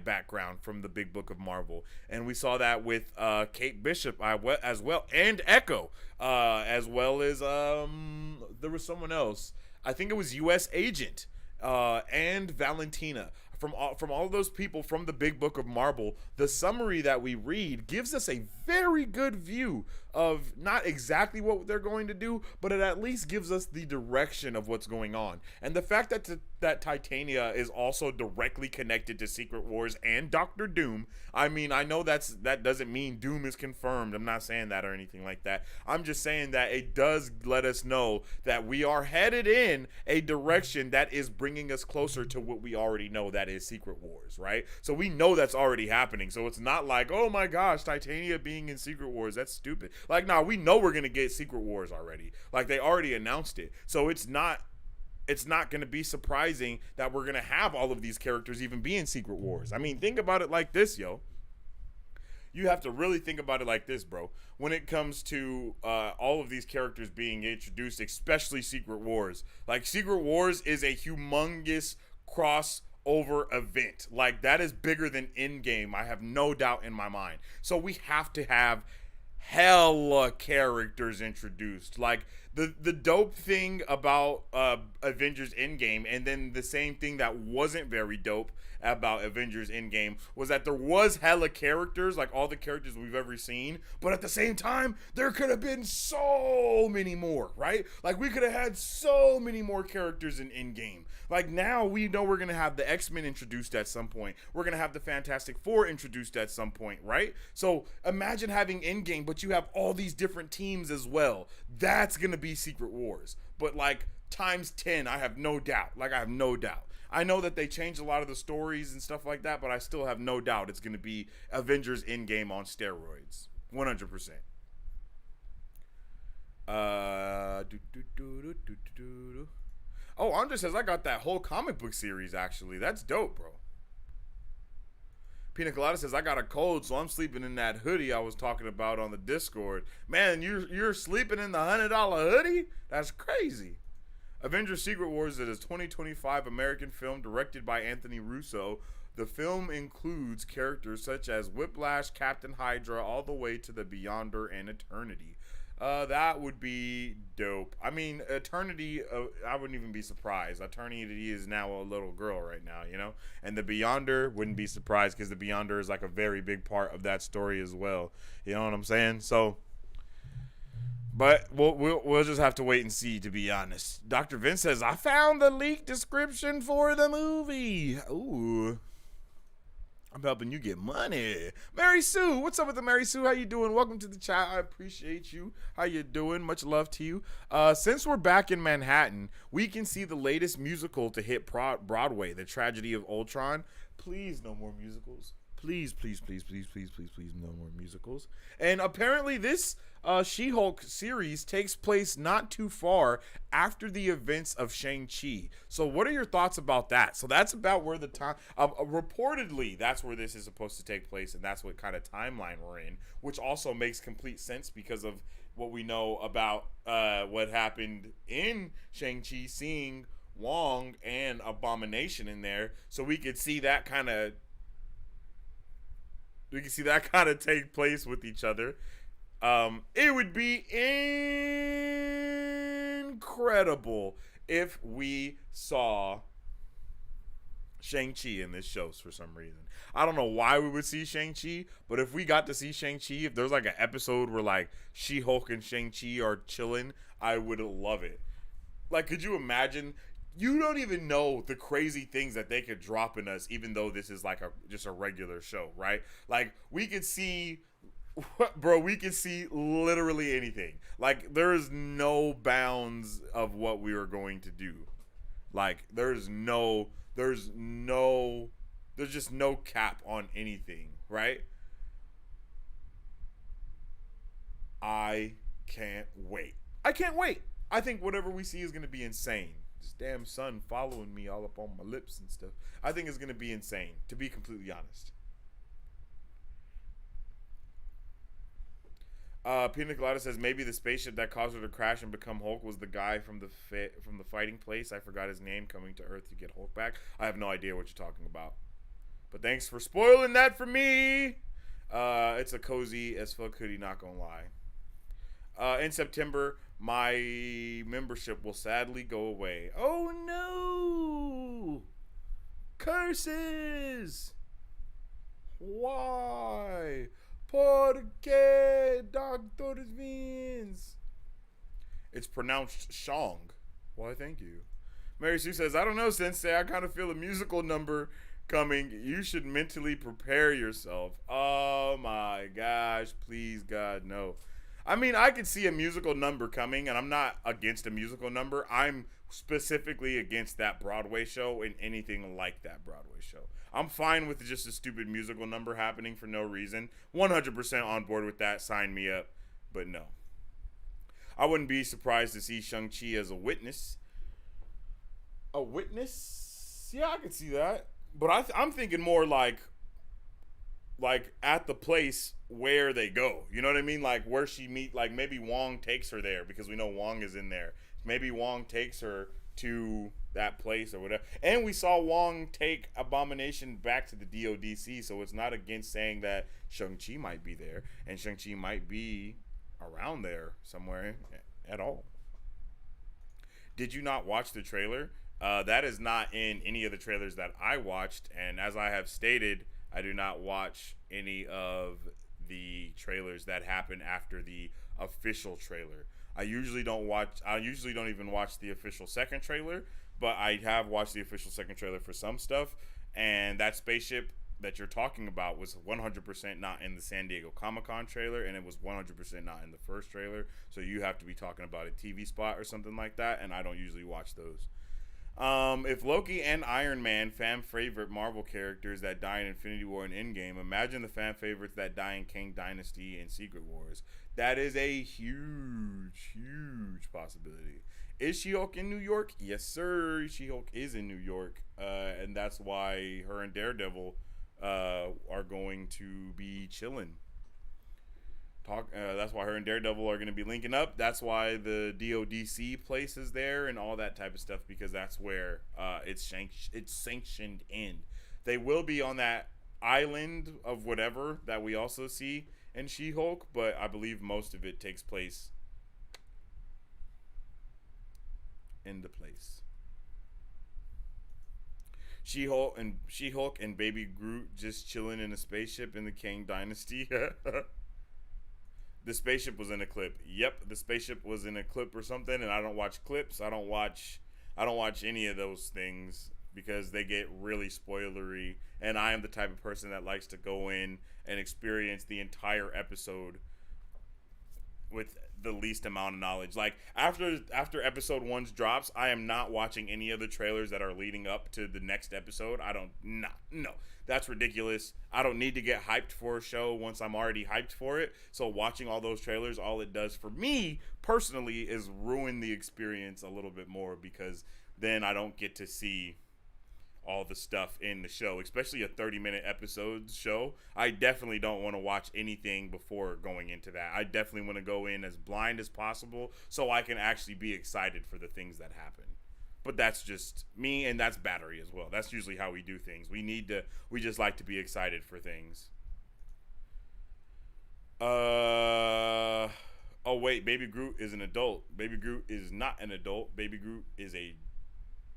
background from the Big Book of Marvel, and we saw that with Kate Bishop as well, and Echo, as well as there was someone else. I think it was U.S. Agent and Valentina. From all of those people from the Big Book of Marvel, the summary that we read gives us a very good view of not exactly what they're going to do, but it at least gives us the direction of what's going on. And the fact that Titania is also directly connected to Secret Wars and Doctor Doom, I mean, I know that doesn't mean Doom is confirmed. I'm not saying that or anything like that. I'm just saying that it does let us know that we are headed in a direction that is bringing us closer to what we already know, that is Secret Wars, right? So we know that's already happening. So it's not like, oh my gosh, Titania being in Secret Wars, that's stupid. Like, nah, we know we're gonna get Secret Wars already. Like, they already announced it. So it's not going to be surprising that we're going to have all of these characters even be in Secret Wars. I mean, think about it like this, yo. You have to really think about it like this, bro. When it comes to all of these characters being introduced, especially Secret Wars. Like, Secret Wars is a humongous crossover event. Like, that is bigger than Endgame. I have no doubt in my mind. So we have to have hella characters introduced. Like, the dope thing about Avengers Endgame, and then the same thing that wasn't very dope about Avengers Endgame, was that there was hella characters, like all the characters we've ever seen, but at the same time, there could have been so many more, right? Like, we could have had so many more characters in Endgame. Like, now we know we're going to have the X-Men introduced at some point. We're going to have the Fantastic Four introduced at some point, right? So imagine having Endgame, but you have all these different teams as well. That's going to be Secret Wars. But, like, times 10, I have no doubt. Like, I have no doubt. I know that they changed a lot of the stories and stuff like that, but I still have no doubt it's going to be Avengers Endgame on steroids. 100%. Oh, Andre says I got that whole comic book series, actually. That's dope, bro. Pina Colada says I got a cold, so I'm sleeping in that hoodie I was talking about on the Discord. Man, you're sleeping in the $100 hoodie? That's crazy. Avengers Secret Wars is a 2025 American film directed by Anthony Russo. The film includes characters such as Whiplash, Captain Hydra, all the way to the Beyonder and Eternity. That would be dope. I mean, Eternity, I wouldn't even be surprised. Eternity is now a little girl right now, you know? And the Beyonder, wouldn't be surprised because the Beyonder is like a very big part of that story as well. You know what I'm saying? So, but we'll just have to wait and see, to be honest. Dr. Vince says, I found the leaked description for the movie. Ooh. I'm helping you get money. Mary Sue, what's up with the Mary Sue? How you doing? Welcome to the chat. I appreciate you. How you doing? Much love to you. Since we're back in Manhattan, we can see the latest musical to hit Broadway, The Tragedy of Ultron. Please, no more musicals. Please, please, please, please, please, please, please, no more musicals. And apparently this She-Hulk series takes place not too far after the events of Shang-Chi. So what are your thoughts about that? So that's about where the time, reportedly, that's where this is supposed to take place, and that's what kind of timeline we're in, which also makes complete sense because of what we know about what happened in Shang-Chi, seeing Wong and Abomination in there. So we could see that kind of take place with each other. It would be incredible if we saw Shang-Chi in this show for some reason. I don't know why we would see Shang-Chi, but if we got to see Shang-Chi, if there's like an episode where like She-Hulk and Shang-Chi are chilling, I would love it. Like, could you imagine? You don't even know the crazy things that they could drop in us, even though this is like just a regular show, right? Like, we could see, bro, we could see literally anything. Like, there is no bounds of what we are going to do. Like, there's just no cap on anything, right? I can't wait. I can't wait. I think whatever we see is going to be insane. This damn sun following me all up on my lips and stuff. I think it's going to be insane, to be completely honest. Pina Colada says maybe the spaceship that caused her to crash and become Hulk was the guy from the fighting place. I forgot his name, coming to Earth to get Hulk back. I have no idea what you're talking about. But thanks for spoiling that for me. It's a cozy as fuck hoodie, not gonna lie. In September, my membership will sadly go away. Oh no! Curses! Why? Por qué, Doctor Vince? It's pronounced Shong. Why, thank you. Mary Sue says, I don't know, Sensei. I kind of feel a musical number coming. You should mentally prepare yourself. Oh my gosh. Please, God, no. I mean, I could see a musical number coming, and I'm not against a musical number. I'm specifically against that Broadway show and anything like that Broadway show. I'm fine with just a stupid musical number happening for no reason. 100% on board with that. Sign me up. But no. I wouldn't be surprised to see Shang-Chi as a witness. A witness? Yeah, I could see that. But I'm thinking more like at the place where they go. You know what I mean? Like where she meet, like maybe Wong takes her there because we know Wong is in there. Maybe Wong takes her to that place or whatever. And we saw Wong take Abomination back to the DODC, so it's not against saying that Shang-Chi might be there and Shang-Chi might be around there somewhere at all. Did you not watch the trailer? That is not in any of the trailers that I watched, and as I have stated, I do not watch any of the trailers that happen after the official trailer. I usually don't even watch the official second trailer, but I have watched the official second trailer for some stuff, and that spaceship that you're talking about was 100% not in the San Diego Comic-Con trailer, and it was 100% not in the first trailer, so you have to be talking about a TV spot or something like that, and I don't usually watch those. If Loki and Iron Man, fan favorite Marvel characters that die in Infinity War and Endgame, imagine the fan favorites that die in Kang Dynasty and Secret Wars. That is a huge, huge possibility. Is She-Hulk in New York? Yes, sir. She-Hulk is in New York, and that's why her and Daredevil are going to be chilling. That's why her and Daredevil are going to be linking up. That's why the DODC place is there and all that type of stuff, because that's where it's sanctioned in. They will be on that island of whatever that we also see in She-Hulk, but I believe most of it takes place in the place. She-Hulk and Baby Groot just chilling in a spaceship in the Kang Dynasty. The spaceship was in a clip. Yep, the spaceship was in a clip or something, and I don't watch clips. I don't watch any of those things because they get really spoilery, and I am the type of person that likes to go in and experience the entire episode with the least amount of knowledge. Like after episode 1's drops, I am not watching any of the trailers that are leading up to the next episode. No. That's ridiculous. I don't need to get hyped for a show once I'm already hyped for it. So watching all those trailers, all it does for me personally is ruin the experience a little bit more, because then I don't get to see all the stuff in the show, especially a 30-minute episode show. I definitely don't want to watch anything before going into that. I definitely want to go in as blind as possible so I can actually be excited for the things that happen. But that's just me, and that's Battery as well. That's usually how we do things. We just like to be excited for things. Oh wait, Baby Groot is an adult. Baby Groot is not an adult. Baby Groot is a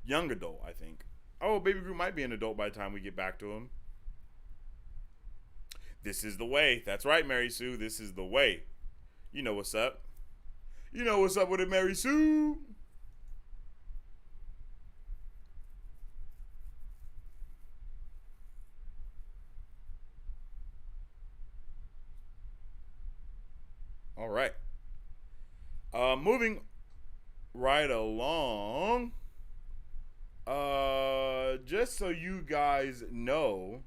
young adult, I think. Oh, Baby Groot might be an adult by the time we get back to him. This is the way. That's right, Mary Sue. This is the way. You know what's up. You know what's up with it, Mary Sue. All right. Moving right along. Just so you guys know,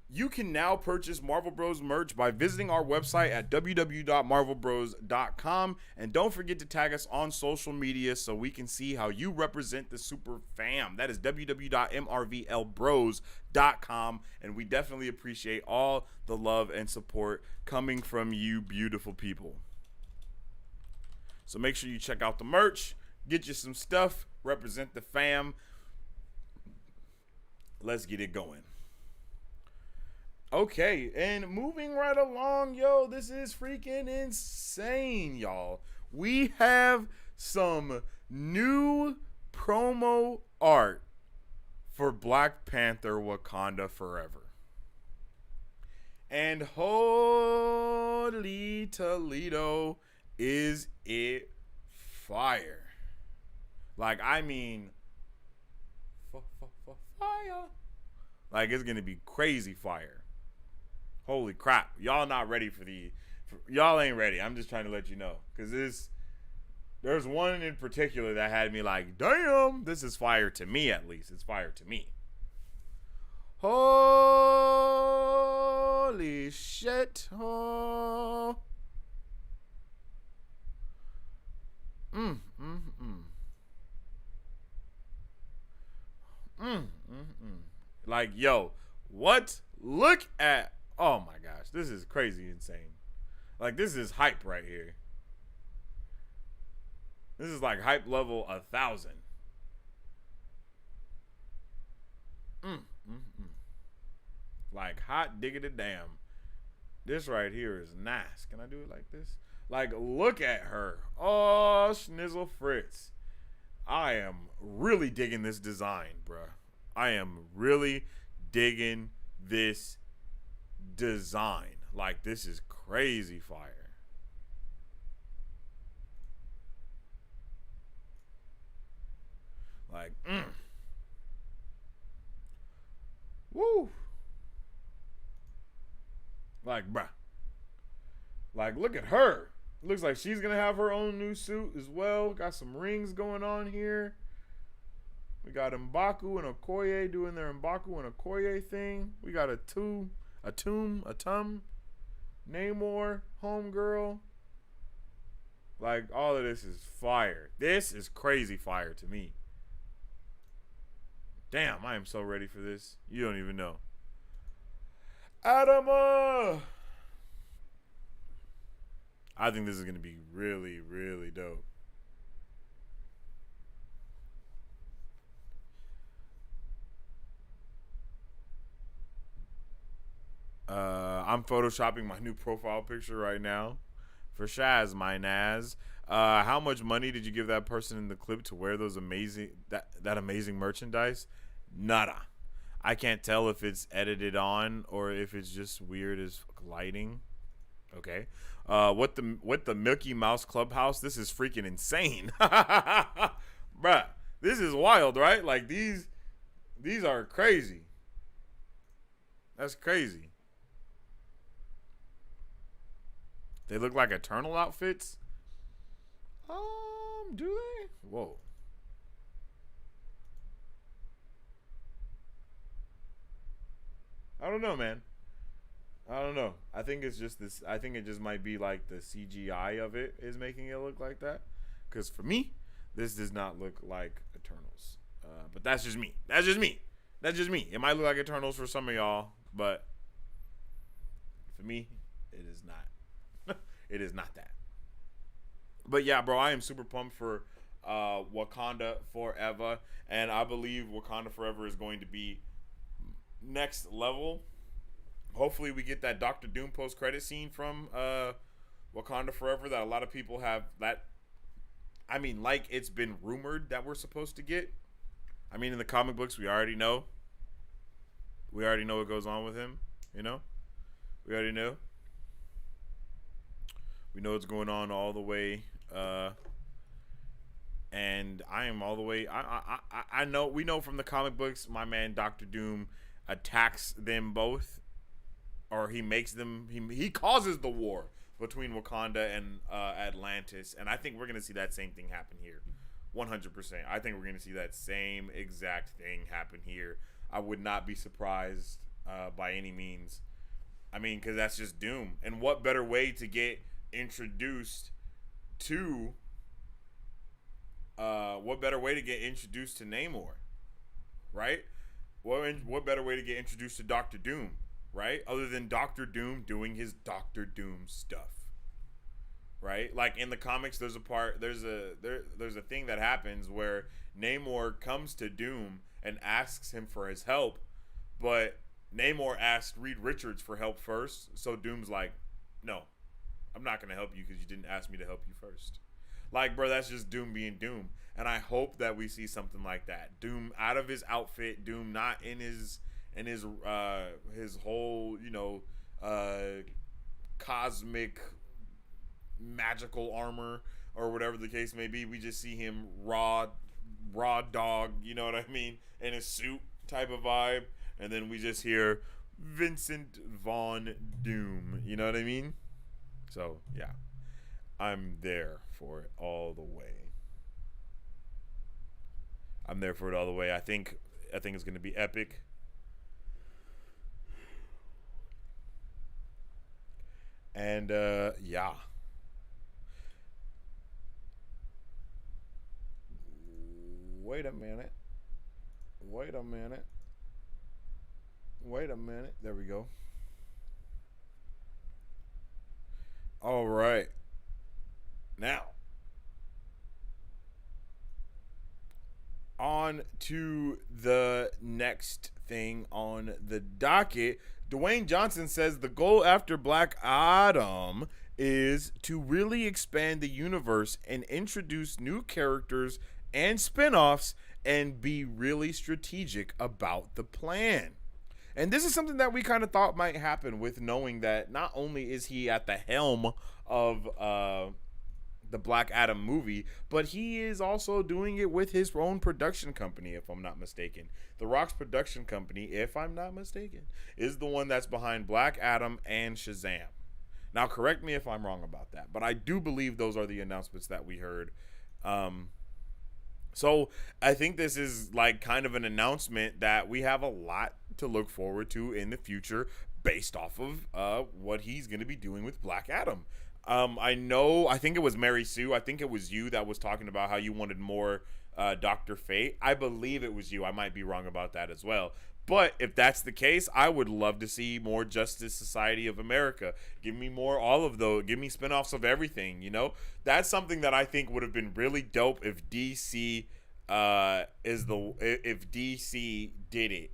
you can now purchase Marvel Bros merch by visiting our website at www.marvelbros.com. And don't forget to tag us on social media so we can see how you represent the super fam. That is www.marvelbros.com. And we definitely appreciate all the love and support coming from you beautiful people. So make sure you check out the merch, get you some stuff, represent the fam. Let's get it going. Okay, and moving right along, yo, this is freaking insane, y'all. We have some new promo art for Black Panther Wakanda Forever. And holy Toledo, is it fire. Like, I mean, fire. Like, it's going to be crazy fire. Holy crap. Y'all not ready for y'all ain't ready. I'm just trying to let you know. Because there's one in particular that had me like, damn, this is fire to me at least. It's fire to me. Holy shit. Oh. Like, yo, what? Look at, oh my gosh, this is crazy insane. Like, this is hype right here. This is like hype level 1,000. Like, hot diggity damn. This right here is nice. Can I do it like this? Like, look at her. Oh, Schnizzle Fritz. I am really digging this design, bruh. I am really digging this design. Like, this is crazy fire. Like, woo. Like, bruh. Like, look at her. Looks like she's going to have her own new suit as well. Got some rings going on here. We got M'Baku and Okoye doing their M'Baku and Okoye thing. We got Atum, Namor, Homegirl. Like, all of this is fire. This is crazy fire to me. Damn, I am so ready for this. You don't even know. Adama! I think this is going to be really, really dope. I'm photoshopping my new profile picture right now for Shaz, my Naz. How much money did you give that person in the clip to wear those amazing that amazing merchandise? Nada. I can't tell if it's edited on or if it's just weird as lighting. Okay. What the Mickey Mouse Clubhouse? This is freaking insane. Bruh, this is wild, right? Like, these are crazy. That's crazy. They look like Eternal outfits. Do they? Whoa. I don't know, man. I don't know. I think it's just this. I think it just might be like the CGI of it is making it look like that. Because for me, this does not look like Eternals. But that's just me. That's just me. That's just me. It might look like Eternals for some of y'all, but for me, it is not. It is not that. But yeah, bro, I am super pumped for Wakanda Forever, and I believe Wakanda Forever is going to be next level. Hopefully we get that Doctor Doom post-credit scene from Wakanda Forever that a lot of people have that. I mean, like, it's been rumored that we're supposed to get. I mean, in the comic books, we already know. We already know what goes on with him. You know, we already know. We know what's going on all the way. And I am all the way. I know. We know from the comic books, my man Doctor Doom attacks them both, or he makes them. He causes the war between Wakanda and Atlantis, and I think we're gonna see that same thing happen here. 100%. I think we're gonna see that same exact thing happen here. I would not be surprised by any means. I mean, because that's just Doom, and what better way to get introduced to? What better way to get introduced to Namor, right? What better way to get introduced to Doctor Doom, right? Other than Doctor Doom doing his Doctor Doom stuff, right? Like in the comics, there's a thing that happens where Namor comes to Doom and asks him for his help, but Namor asked Reed Richards for help first, so Doom's like, no, I'm not gonna help you because you didn't ask me to help you first. Like, bro, that's just Doom being Doom. And I hope that we see something like that. Doom out of his outfit, Doom not in his whole, cosmic magical armor or whatever the case may be. We just see him raw dog, you know what I mean? In a suit type of vibe. And then we just hear Vincent Vaughn Doom, you know what I mean? So, yeah. I'm there for it all the way. I'm there for it all the way. I think it's going to be epic. And yeah. Wait a minute. There we go. All right. Now, on to the next thing on the docket. Dwayne Johnson says the goal after Black Adam is to really expand the universe and introduce new characters and spinoffs and be really strategic about the plan. And this is something that we kind of thought might happen with knowing that not only is he at the helm of the Black Adam movie, but he is also doing it with his own production company, if I'm not mistaken. The Rock's production company, if I'm not mistaken, is the one that's behind Black Adam and Shazam. Now, correct me if I'm wrong about that, but I do believe those are the announcements that we heard. So I think this is like kind of an announcement that we have a lot to look forward to in the future based off of what he's going to be doing with Black Adam. I think it was Mary Sue. I think it was you that was talking about how you wanted more Dr. Fate. I believe it was you. I might be wrong about that as well. But if that's the case, I would love to see more Justice Society of America. Give me more, all of those. Give me spinoffs of everything, you know? That's something that I think would have been really dope if DC if DC did it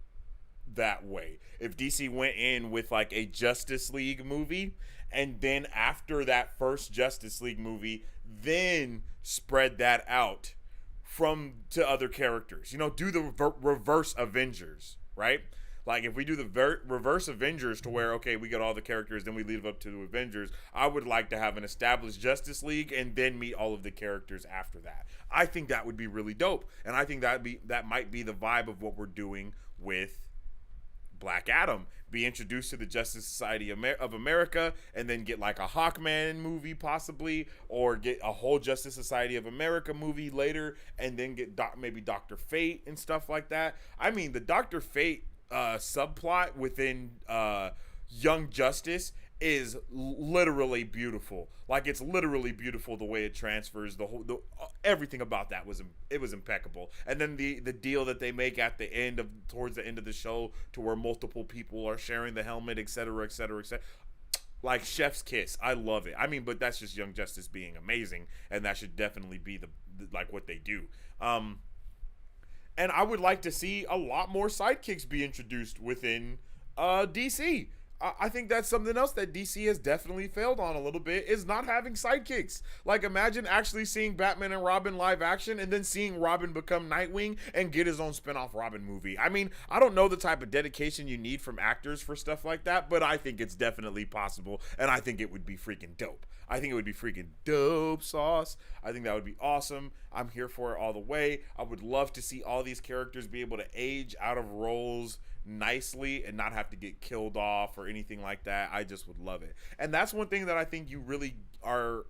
that way. If DC went in with like a Justice League movie, and then after that first Justice League movie, then spread that out to other characters. You know, do the reverse Avengers, right? Like if we do the reverse Avengers to where, okay, we get all the characters, then we lead up to the Avengers. I would like to have an established Justice League and then meet all of the characters after that. I think that would be really dope. And I think that might be the vibe of what we're doing with Black Adam. Be introduced to the Justice Society of America and then get like a Hawkman movie possibly, or get a whole Justice Society of America movie later and then get maybe Dr. Fate and stuff like that. I mean, the Dr. Fate subplot within Young Justice is literally beautiful. Like it's literally beautiful the way it transfers. Everything about that was impeccable. And then the deal that they make at the end towards the end of the show to where multiple people are sharing the helmet, etc., etc., etc. Like chef's kiss. I love it. I mean, but that's just Young Justice being amazing, and that should definitely be the like what they do. And I would like to see a lot more sidekicks be introduced within DC. I think that's something else that DC has definitely failed on a little bit, is not having sidekicks. Like, imagine actually seeing Batman and Robin live action and then seeing Robin become Nightwing and get his own spinoff Robin movie. I mean, I don't know the type of dedication you need from actors for stuff like that, but I think it's definitely possible, and I think it would be freaking dope. I think it would be freaking dope sauce. I think that would be awesome. I'm here for it all the way. I would love to see all these characters be able to age out of roles nicely and not have to get killed off or anything like that. I just would love it. And that's one thing that I think you really are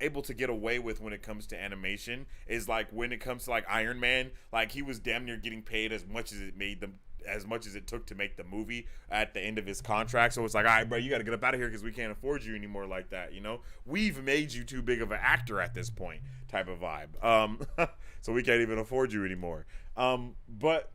able to get away with when it comes to animation, is like when it comes to like Iron Man, like he was damn near getting paid as much as it took to make the movie at the end of his contract. So it's like, all right, bro, you got to get up out of here because we can't afford you anymore like that. You know, we've made you too big of an actor at this point, type of vibe. So we can't even afford you anymore. But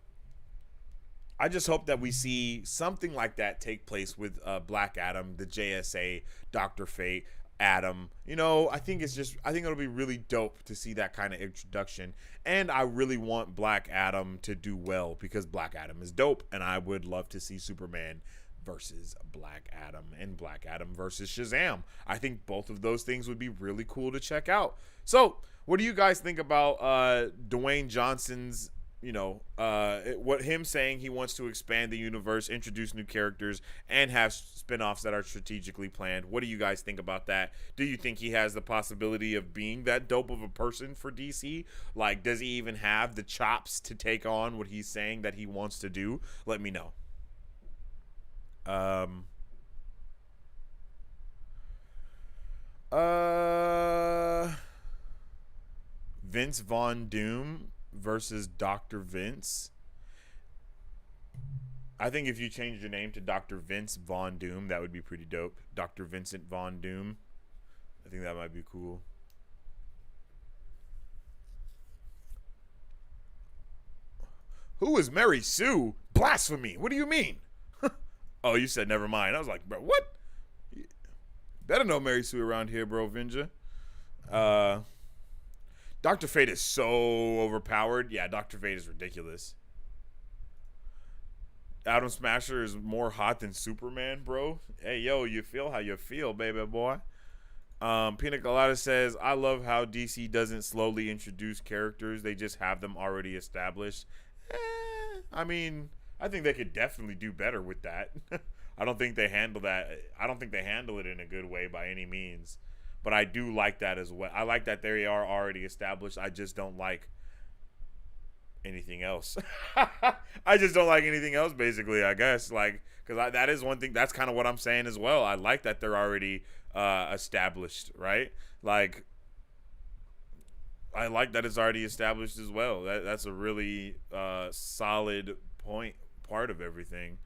I just hope that we see something like that take place with Black Adam, the JSA, Dr. Fate, Adam. You know, I think it'll be really dope to see that kind of introduction. And I really want Black Adam to do well because Black Adam is dope, and I would love to see Superman versus Black Adam and Black Adam versus Shazam. I think both of those things would be really cool to check out. So, what do you guys think about Dwayne Johnson's, what him saying he wants to expand the universe, introduce new characters, and have spinoffs that are strategically planned? What do you guys think about that? Do you think he has the possibility of being that dope of a person for DC? Like, does he even have the chops to take on what he's saying that he wants to do? Let me know. Vince Von Doom versus Dr. Vince. I think if you changed your name to Dr. Vince Von Doom, that would be pretty dope. Dr. Vincent Von Doom. I think that might be cool. Who is Mary Sue? Blasphemy. What do you mean? Oh, you said never mind. I was like, bro, what? Better know Mary Sue around here, bro, Vinja. Dr. Fate is so overpowered. Yeah, Dr. Fate is ridiculous. Atom Smasher is more hot than Superman, bro. Hey, yo, you feel how you feel, baby boy. Pina Colada says, I love how DC doesn't slowly introduce characters. They just have them already established. I mean, I think they could definitely do better with that. I don't think they handle that. I don't think they handle it in a good way by any means. But I do like that as well. I like that they are already established. I just don't like anything else. I just don't like anything else, basically, I guess. Like, because that is one thing. That's kind of what I'm saying as well. I like that they're already established, right? Like, I like that it's already established as well. That's a really solid part of everything.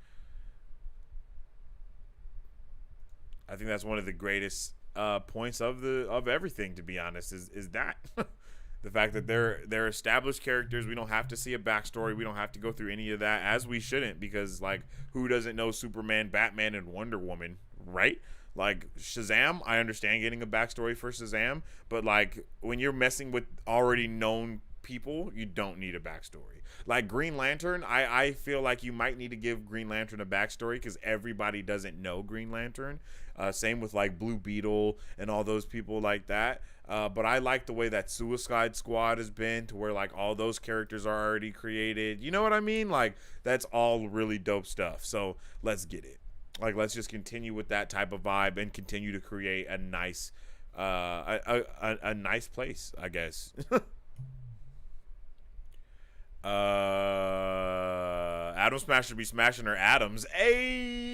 I think that's one of the greatest points of everything, to be honest, is that the fact that they're established characters. We don't have to see a backstory. We don't have to go through any of that, as we shouldn't, because like, who doesn't know Superman, Batman, and Wonder Woman, right? Like Shazam, I understand getting a backstory for Shazam, but like when you're messing with already known people, you don't need a backstory. Like Green Lantern, I feel like you might need to give Green Lantern a backstory because everybody doesn't know Green Lantern. Same with like Blue Beetle and all those people like that. But I like the way that Suicide Squad has been, to where like all those characters are already created. You know what I mean? Like, that's all really dope stuff. So let's get it. Like, let's just continue with that type of vibe and continue to create a nice, a nice place, I guess. Atom Smasher be smashing her atoms. Hey,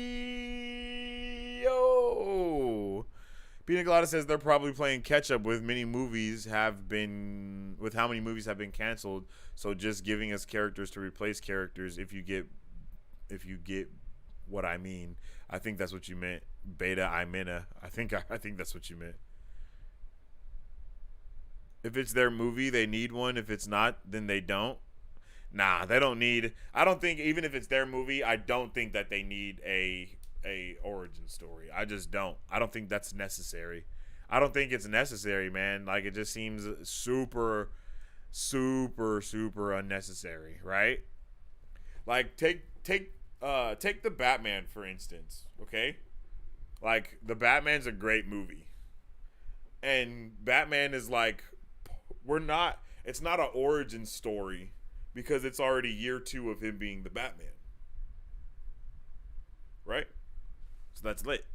yo. Pina Colada says they're probably playing catch up with how many movies have been canceled. So just giving us characters to replace characters. If you get what I mean. I think that's what you meant. Beta Imena. I think that's what you meant. If it's their movie, they need one. If it's not, then they don't. Nah, they don't need. I don't think, even if it's their movie, I don't think that they need a origin story. I just don't. I don't think that's necessary. I don't think it's necessary, man. Like, it just seems super, super, super unnecessary, right? Like, take Take the Batman for instance, okay? Like the Batman's a great movie, and Batman is like, we're not. It's not an origin story because it's already year 2 of him being the Batman, right? So that's lit.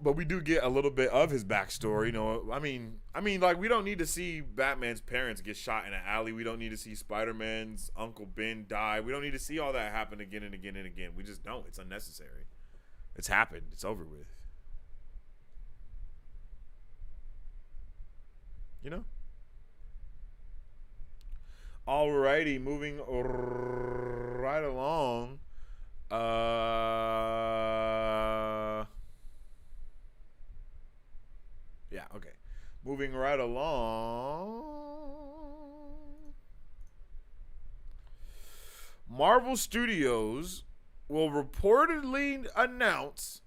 But we do get a little bit of his backstory. You know, I mean, like we don't need to see Batman's parents get shot in an alley. We don't need to see Spider-Man's Uncle Ben die. We don't need to see all that happen again and again and again. We just don't. It's unnecessary. It's happened. It's over with. You know. Alrighty, moving right along. Yeah, okay. Moving right along. Marvel Studios will reportedly announce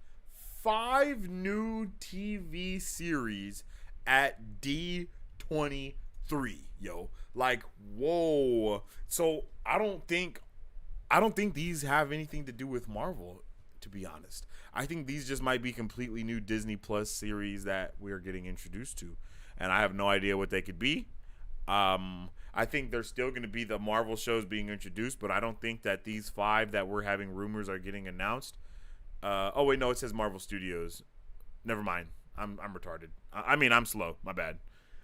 5 new TV series at D23. Yo, like, whoa. So I don't think these have anything to do with Marvel, to be honest. I think these just might be completely new Disney Plus series that we're getting introduced to, and I have no idea what they could be. I think there's still going to be the Marvel shows being introduced, but I don't think that these 5 that we're having rumors are getting announced. Oh wait, no, it says Marvel Studios. Never mind. I'm retarded. I mean, I'm slow. My bad.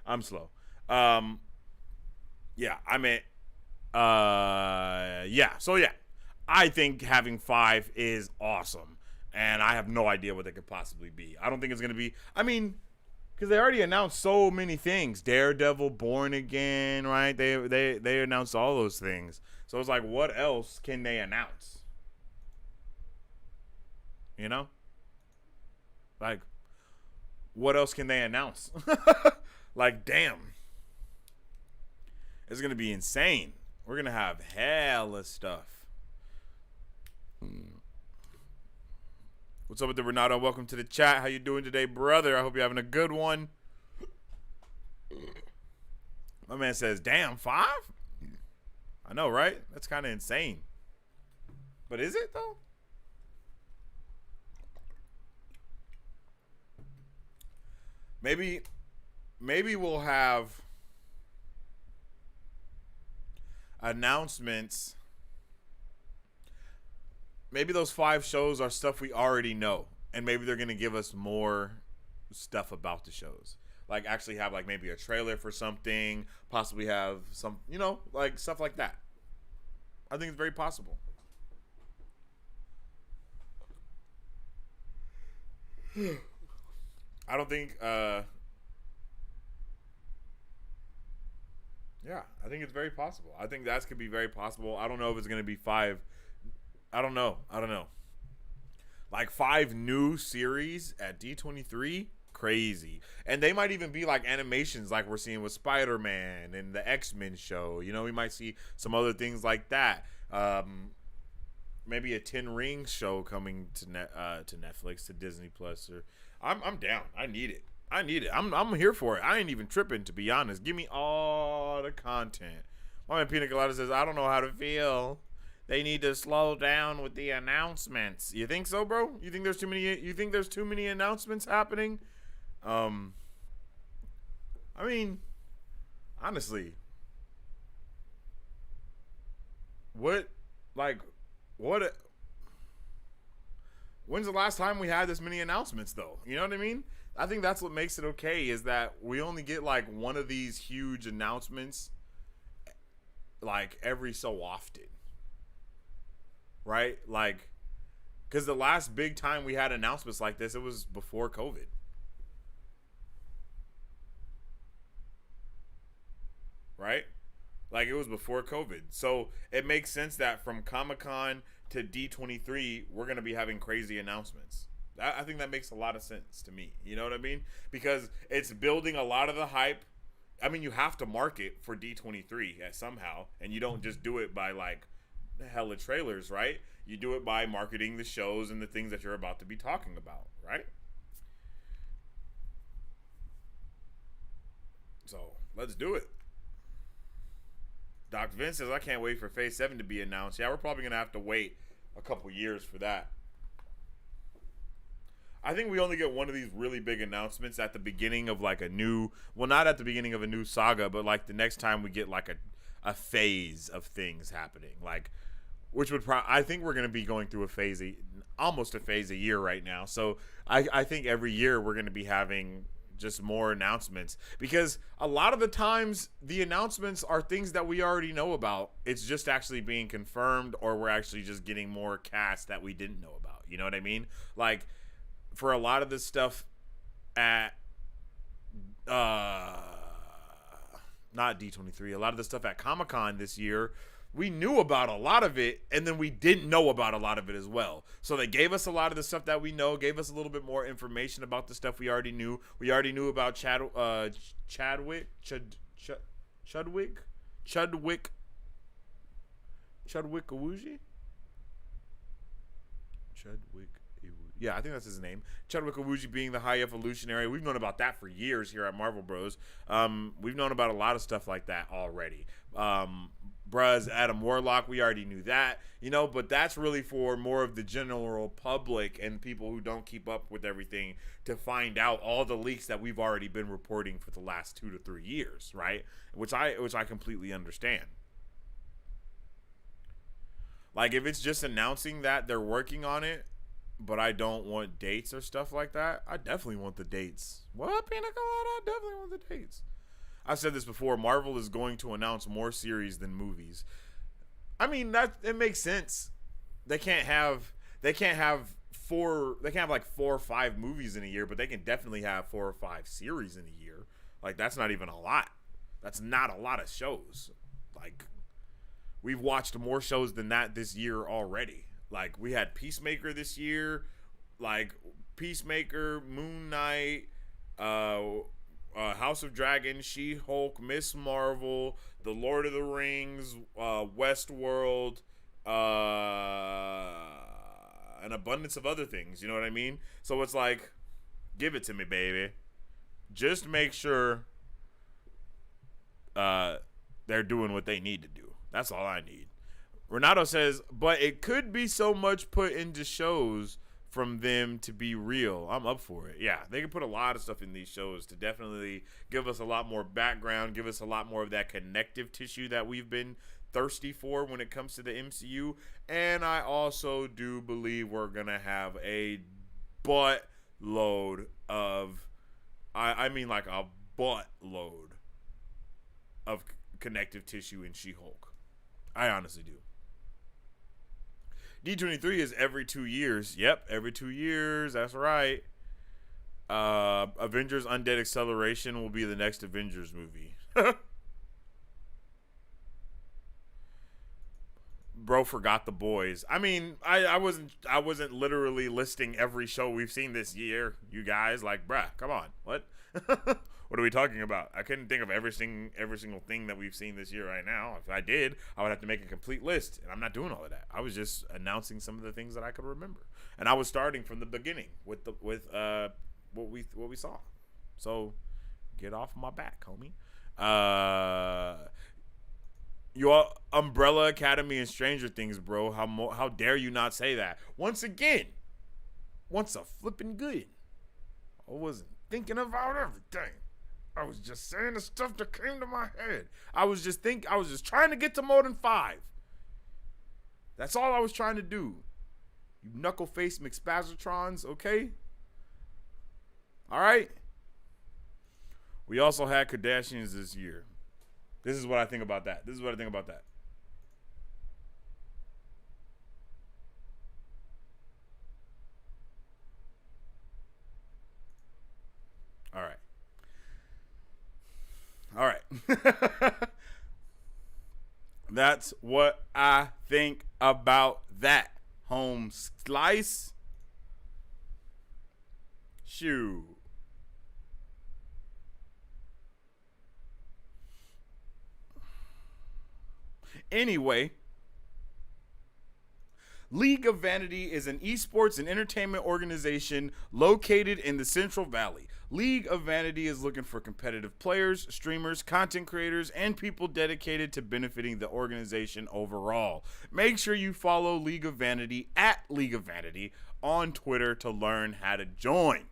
I'm slow. Yeah, I mean, yeah. So yeah, I think having 5 is awesome, and I have no idea what they could possibly be. I don't think it's gonna be. I mean, because they already announced so many things. Daredevil, Born Again, right? They announced all those things. So it's like, what else can they announce? You know, like, what else can they announce? Like, damn, it's gonna be insane. We're gonna have hella stuff. What's up with the Renato? Welcome to the chat. How you doing today, brother? I hope you're having a good one. My man says, damn, 5? I know, right? That's kind of insane. But is it, though? Maybe we'll have announcements. Maybe those 5 shows are stuff we already know, and maybe they're gonna give us more stuff about the shows. Like actually have like maybe a trailer for something, possibly have some, you know, like stuff like that. I think it's very possible. I don't think yeah, I think it's very possible. I think that could be very possible. I don't know if it's gonna be 5. I don't know. Like 5 new series at D23, crazy. And they might even be like animations like we're seeing with Spider-Man and the X-Men show. You know, we might see some other things like that. Maybe a 10 Rings show coming to Netflix, to Disney Plus. Or I'm down. I need it. I'm here for it. I ain't even tripping, to be honest. Give me all the content. My man Pina Colada says, I don't know how to feel. They need to slow down with the announcements. You think so, bro? You think there's too many announcements happening? I mean, honestly, what when's the last time we had this many announcements though? You know what I mean? I think that's what makes it okay, is that we only get like one of these huge announcements like every so often. Right? Like, because the last big time we had announcements like this, it was before COVID. Right? Like, it was before COVID. So it makes sense that from Comic-Con to D23, we're going to be having crazy announcements. I think that makes a lot of sense to me. You know what I mean? Because it's building a lot of the hype. I mean, you have to market for D23 somehow, and you don't just do it by like hella trailers, right? You do it by marketing the shows and the things that you're about to be talking about, right? So let's do it. Doc Vince says, I can't wait for Phase 7 to be announced. Yeah, we're probably going to have to wait a couple years for that. I think we only get one of these really big announcements at the beginning of like a new, well, not at the beginning of a new saga, but like the next time we get like a phase of things happening. Like, which would I think we're going to be going through almost a phase a year right now. So I think every year we're going to be having just more announcements, because a lot of the times the announcements are things that we already know about. It's just actually being confirmed, or we're actually just getting more cast that we didn't know about. You know what I mean? Like for a lot of this stuff at not D23, a lot of the stuff at Comic-Con this year, we knew about a lot of it, and then we didn't know about a lot of it as well. So they gave us a lot of the stuff that we know, gave us a little bit more information about the stuff we already knew. We already knew about Chadwick Awuji? Yeah, I think that's his name. Chadwick Awuji being the High Evolutionary. We've known about that for years here at Marvel Bros. We've known about a lot of stuff like that already. Bruz, Adam Warlock, we already knew that, you know, but that's really for more of the general public and people who don't keep up with everything to find out all the leaks that we've already been reporting for the last 2 to 3 years, right? Which I completely understand. Like, if it's just announcing that they're working on it, but I don't want dates or stuff like that, I definitely want the dates. What, Pina Colada? I definitely want the dates. I've said this before, Marvel is going to announce more series than movies. I mean, it makes sense. They can't have like 4 or 5 movies in a year, but they can definitely have 4 or 5 series in a year. Like, that's not even a lot. That's not a lot of shows. Like, we've watched more shows than that this year already. Like, we had Peacemaker this year, like Peacemaker, Moon Knight, House of Dragon, She-Hulk, Miss Marvel, The Lord of the Rings, Westworld, an abundance of other things. You know what I mean? So it's like, give it to me, baby. Just make sure they're doing what they need to do. That's all I need. Renato says, but it could be so much put into shows from them to be real. I'm up for it. Yeah, they can put a lot of stuff in these shows to definitely give us a lot more background, give us a lot more of that connective tissue that we've been thirsty for when it comes to the MCU. And I also do believe we're going to have a buttload of, I mean like a buttload of connective tissue in She-Hulk. I honestly do. D23 is every 2 years. Yep, every 2 years. That's right. Avengers Undead Acceleration will be the next Avengers movie. Bro forgot The Boys. I mean, I wasn't literally listing every show we've seen this year, you guys. Like, bruh, come on. What? What are we talking about? I couldn't think of every single thing that we've seen this year right now. If I did, I would have to make a complete list, and I'm not doing all of that. I was just announcing some of the things that I could remember, and I was starting from the beginning with what we saw. So get off my back, homie. Your Umbrella Academy and Stranger Things, bro. How dare you not say that? Once again, once a flipping good. I wasn't thinking about everything. I was just saying the stuff that came to my head. I was just trying to get to more than 5. That's all I was trying to do. You knuckle-faced McSpazatrons, okay? All right? We also had Kardashians this year. This is what I think about that. All right. That's what I think about that. Home slice. Shoo. Anyway, League of Vanity is an esports and entertainment organization located in the Central Valley. League of Vanity is looking for competitive players, streamers, content creators, and people dedicated to benefiting the organization overall. Make sure you follow League of Vanity at League of Vanity on Twitter to learn how to join.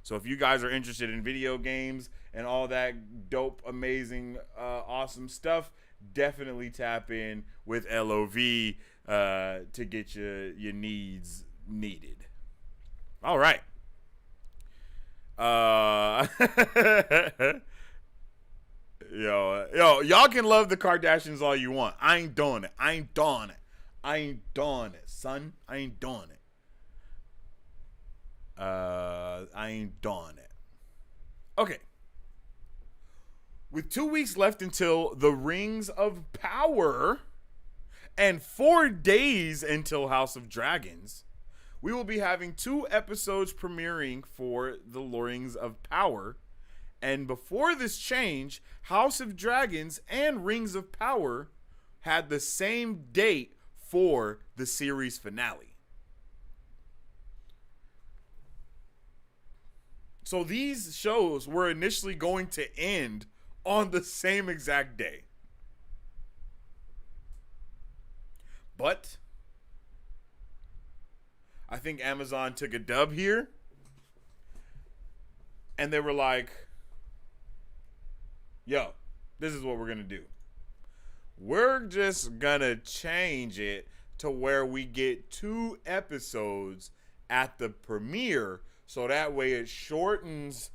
So if you guys are interested in video games and all that dope, amazing, awesome stuff, definitely tap in with LOV to get your needs needed. All right. Y'all can love the Kardashians all you want. I ain't doing it. I ain't doing it, son. I ain't doing it. I ain't doing it. Okay. With 2 weeks left until the Rings of Power and 4 days until House of Dragons, we will be having 2 episodes premiering for the Rings of Power. And before this change, House of Dragons and Rings of Power had the same date for the series finale. So these shows were initially going to end on the same exact day. But I think Amazon took a dub here. And they were like, yo, this is what we're going to do. We're just going to change it to where we get 2 episodes at the premiere. So that way it shortens,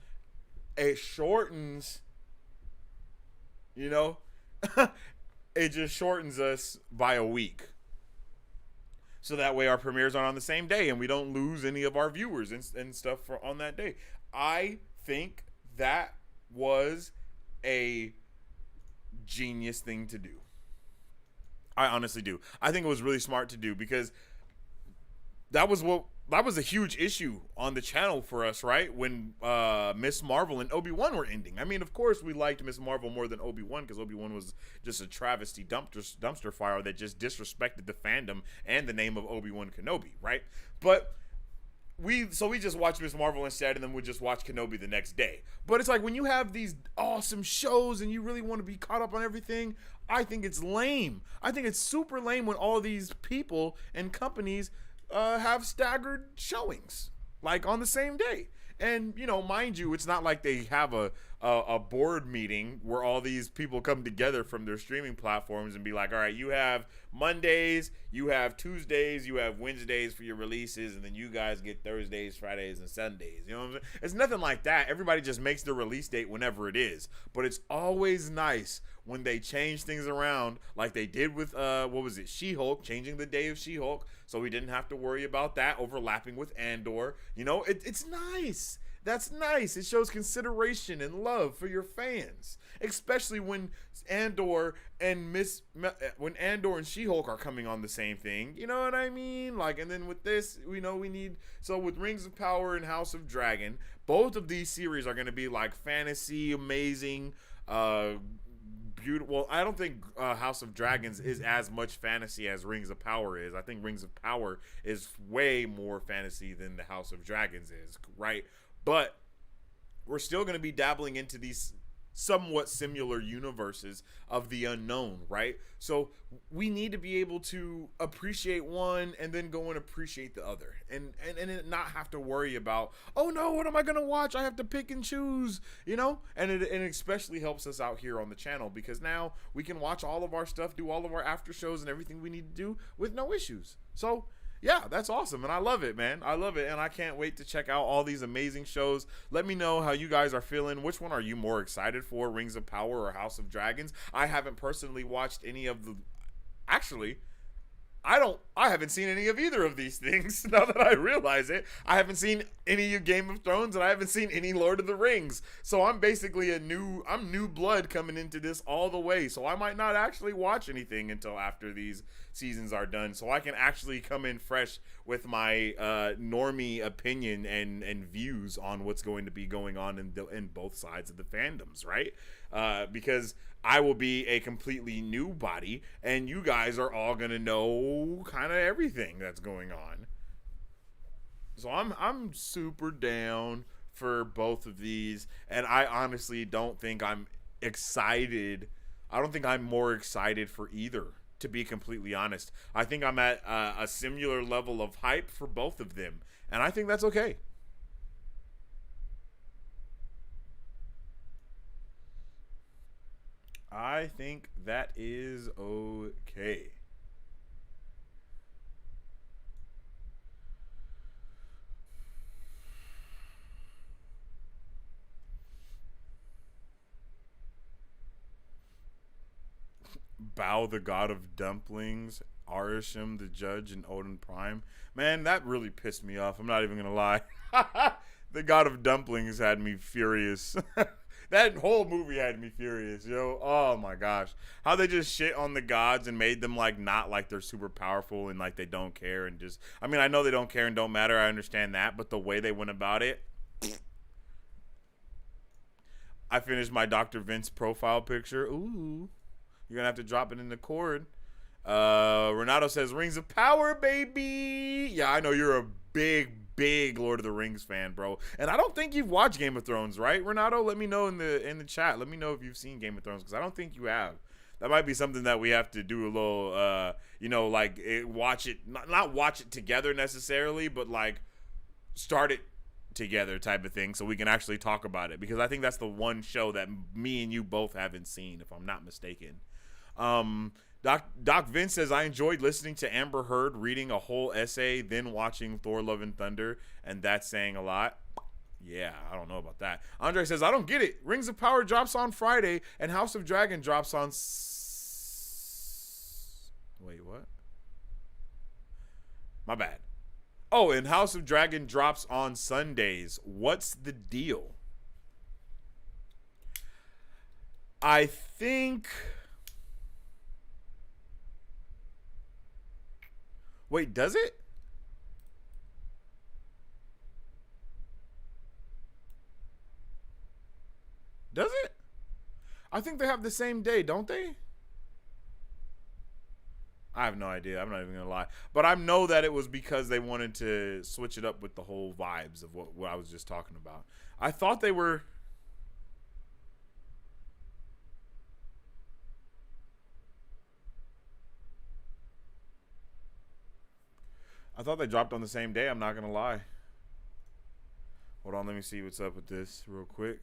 you know, it just shortens us by a week. So that way our premieres aren't on the same day and we don't lose any of our viewers and stuff on that day. I think that was a genius thing to do. I honestly do. I think it was really smart to do because that was a huge issue on the channel for us, right? When Miss Marvel and Obi-Wan were ending. I mean, of course, we liked Miss Marvel more than Obi-Wan because Obi-Wan was just a travesty dumpster fire that just disrespected the fandom and the name of Obi-Wan Kenobi, right? But we just watched Miss Marvel instead, and then we just watch Kenobi the next day. But it's like when you have these awesome shows and you really want to be caught up on everything, I think it's lame. I think it's super lame when all these people and companies have staggered showings, like on the same day. And, you know, mind you, it's not like they have a board meeting where all these people come together from their streaming platforms and be like, all right, you have Mondays, you have Tuesdays, you have Wednesdays for your releases, and then you guys get Thursdays, Fridays, and Sundays. You know what I'm saying? It's nothing like that. Everybody just makes the release date whenever it is. But it's always nice when they change things around, like they did with, She-Hulk, changing the day of She-Hulk, so we didn't have to worry about that overlapping with Andor. You know, it's nice. That's nice. It shows consideration and love for your fans, especially when Andor and She-Hulk are coming on the same thing. You know what I mean? Like, and then with this, with Rings of Power and House of Dragon, both of these series are going to be like fantasy, amazing, beautiful. Well, I don't think House of Dragons is as much fantasy as Rings of Power is. I think Rings of Power is way more fantasy than the House of Dragons is, right? But we're still going to be dabbling into these somewhat similar universes of the unknown, right? So we need to be able to appreciate one and then go and appreciate the other, and not have to worry about, oh no, what am I gonna watch? I have to pick and choose, you know. And it especially helps us out here on the channel because now we can watch all of our stuff, do all of our after shows and everything we need to do with no issues. So yeah, that's awesome, and I love it, man. I love it, and I can't wait to check out all these amazing shows. Let me know how you guys are feeling. Which one are you more excited for, Rings of Power or House of Dragons? I haven't personally watched any of the... Actually, I haven't seen any of either of these things, now that I realize it. I haven't seen any Game of Thrones, and I haven't seen any Lord of the Rings. So I'm basically I'm new blood coming into this all the way. So I might not actually watch anything until after these seasons are done. So I can actually come in fresh with my normie opinion and views on what's going to be going on in both sides of the fandoms, right? Because I will be a completely new body, and you guys are all gonna know kind of everything that's going on. So I'm super down for both of these, and I honestly don't think I'm excited. I don't think I'm more excited for either, to be completely honest. I think I'm at a similar level of hype for both of them, and I think that's okay. I think that is okay. Bao the god of dumplings, Arisham the judge, and Odin Prime. Man, that really pissed me off. I'm not even gonna lie. The god of dumplings had me furious. That whole movie had me furious, yo. Oh my gosh, how they just shit on the gods and made them like not like they're super powerful and like they don't care and just. I mean, I know they don't care and don't matter. I understand that, but the way they went about it, I finished my Dr. Vince profile picture. Ooh. You're going to have to drop it in the cord. Renato says, Rings of Power, baby. Yeah, I know you're a big Lord of the Rings fan, bro. And I don't think you've watched Game of Thrones, right, Renato? Let me know in the chat. Let me know if you've seen Game of Thrones, because I don't think you have. That might be something that we have to do a little, watch it. Not watch it together necessarily, but, like, start it together type of thing so we can actually talk about it, because I think that's the one show that me and you both haven't seen, if I'm not mistaken. Doc Vince says, I enjoyed listening to Amber Heard reading a whole essay, then watching Thor Love and Thunder, and that's saying a lot. Yeah, I don't know about that. Andre says, I don't get it. Rings of Power drops on Friday, and House of Dragon drops on... Wait, what? My bad. Oh, and House of Dragon drops on Sundays. What's the deal? I think... Wait, does it? Does it? I think they have the same day, don't they? I have no idea. I'm not even going to lie. But I know that it was because they wanted to switch it up with the whole vibes of what I was just talking about. I thought they were... I thought they dropped on the same day. I'm not going to lie. Hold on. Let me see what's up with this real quick.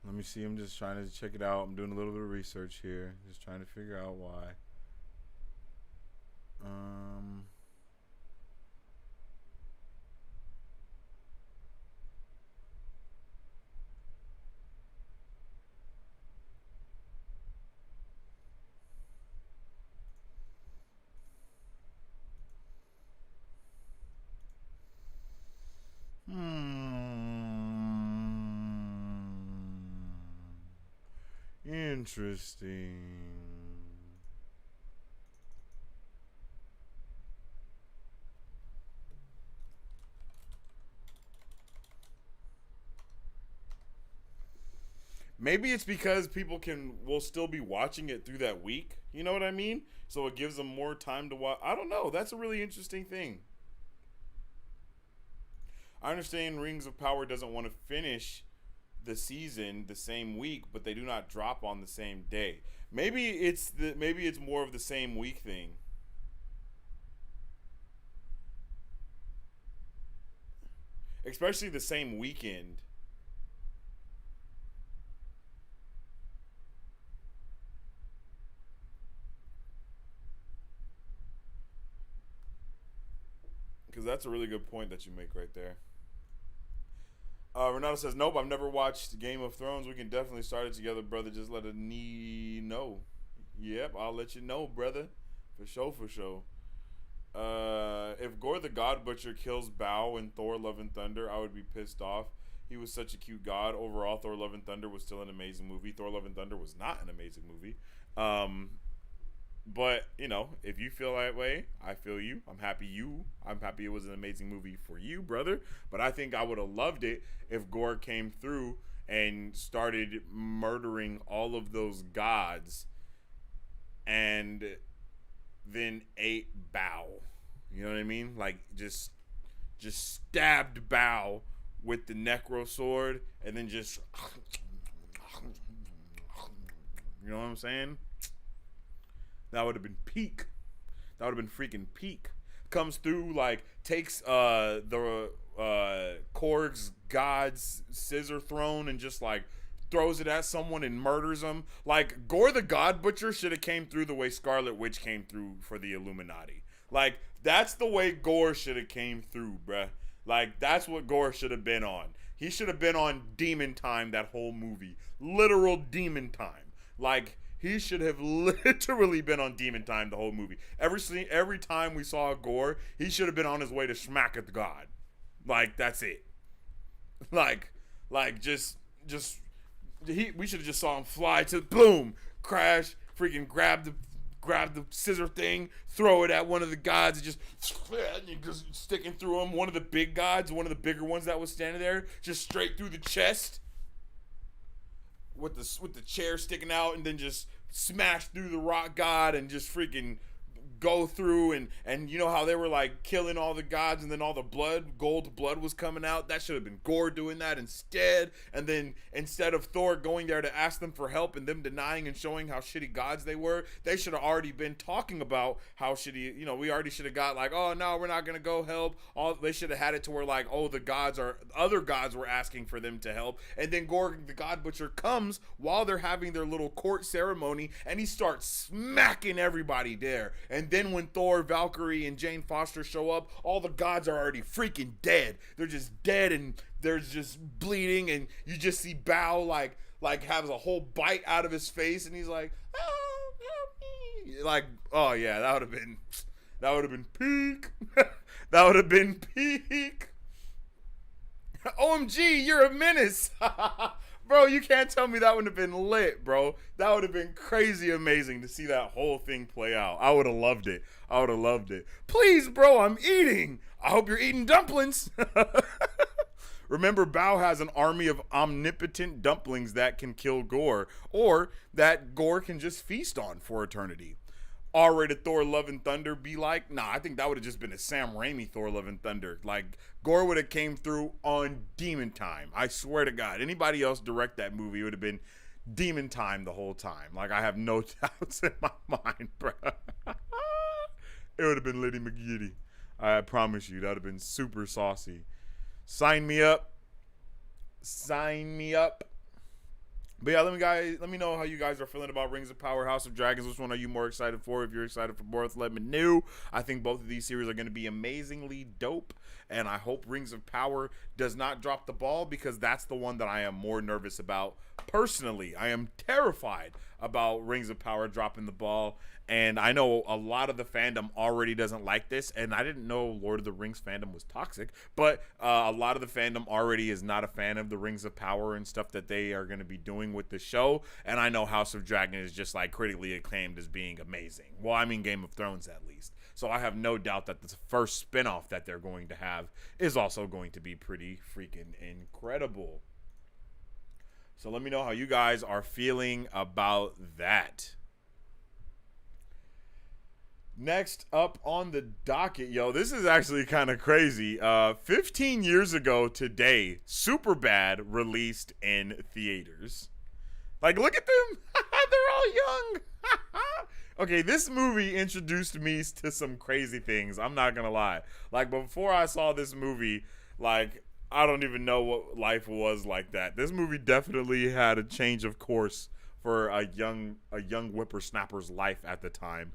Let me see. I'm just trying to check it out. I'm doing a little bit of research here. Just trying to figure out why. Interesting. Maybe it's because people will still be watching it through that week. You know what I mean? So it gives them more time to watch. I don't know. That's a really interesting thing. I understand Rings of Power doesn't want to finish the season the same week, but they do not drop on the same day. Maybe it's more of the same week thing. Especially the same weekend. Because that's a really good point that you make right there. Renato says, nope, I've never watched Game of Thrones. We can definitely start it together, brother. Just let a knee know. Yep, I'll let you know, brother. For sure, for sure. If Gore the God Butcher kills Bao in Thor Love and Thunder, I would be pissed off. He was such a cute god. Overall, Thor Love and Thunder was still an amazing movie. Thor Love and Thunder was not an amazing movie. But, you know, if you feel that way, I feel you. I'm happy it was an amazing movie for you, brother. But I think I would have loved it if Gore came through and started murdering all of those gods and then ate Bao. You know what I mean? Like, just stabbed Bao with the Necro sword and then just... You know what I'm saying? That would have been peak. That would have been freaking peak. Comes through, like, takes the Korg's god's scissor throne and just, like, throws it at someone and murders them. Like, Gore the God Butcher should have came through the way Scarlet Witch came through for the Illuminati. Like, that's the way Gore should have came through, bruh. Like, that's what Gore should have been on. He should have been on Demon Time that whole movie. Literal Demon Time. Like... He should have literally been on Demon Time the whole movie. Every time we saw Gore, he should have been on his way to smack at the god. Like, that's it. Like just we should have just saw him fly to boom, crash, freaking grab the scissor thing, throw it at one of the gods, and just sticking through him. One of the big gods, one of the bigger ones that was standing there, just straight through the chest. With the chair sticking out, and then just smash through the rock god and just freaking go through and you know how they were like killing all the gods and then all the gold blood was coming out. That should have been Gore doing that instead. And then instead of Thor going there to ask them for help and them denying and showing how shitty gods they were, they should have already been talking about how shitty, you know, we already should have got like, oh no, we're not gonna go help. They should have had it to where like, oh, other gods were asking for them to help. And then Gore the God Butcher comes while they're having their little court ceremony and he starts smacking everybody there. And then when Thor, Valkyrie, and Jane Foster show up, all the gods are already freaking dead. They're just dead and there's just bleeding, and you just see Bao like has a whole bite out of his face, and he's like, oh, help me. Like, oh yeah, that would have been peak. That would have been peak. OMG, you're a menace. Bro, you can't tell me that wouldn't have been lit, bro. That would have been crazy amazing to see that whole thing play out. I would have loved it. Please, bro, I'm eating. I hope you're eating dumplings. Remember, Bao has an army of omnipotent dumplings that can kill Gore, or that Gore can just feast on for eternity. R-rated Thor Love and Thunder be like? Nah, I think that would have just been a Sam Raimi Thor Love and Thunder. Like, Gore would have came through on Demon Time. I swear to God. Anybody else direct that movie, it would have been Demon Time the whole time. Like, I have no doubts in my mind, bro. It would have been Liddy McGiddy. I promise you, that would have been super saucy. Sign me up. But yeah, let me know how you guys are feeling about Rings of Power, House of Dragons. Which one are you more excited for? If you're excited for both, let me know. I think both of these series are going to be amazingly dope, and I hope Rings of Power does not drop the ball, because that's the one that I am more nervous about personally. I am terrified about Rings of Power dropping the ball, and I know a lot of the fandom already doesn't like this, and I didn't know Lord of the Rings fandom was toxic, but a lot of the fandom already is not a fan of the Rings of Power and stuff that they are going to be doing with the show, and I know House of Dragon is just like critically acclaimed as being amazing. Well, I mean Game of Thrones at least. So I have no doubt that the first spinoff that they're going to have is also going to be pretty freaking incredible. So let me know how you guys are feeling about that. Next up on the docket, yo, this is actually kind of crazy. 15 years ago today, Superbad released in theaters. Like, look at them. They're all young. Okay, this movie introduced me to some crazy things. I'm not going to lie. Like, before I saw this movie, like, I don't even know what life was like that. This movie definitely had a change of course for a young whippersnapper's life at the time.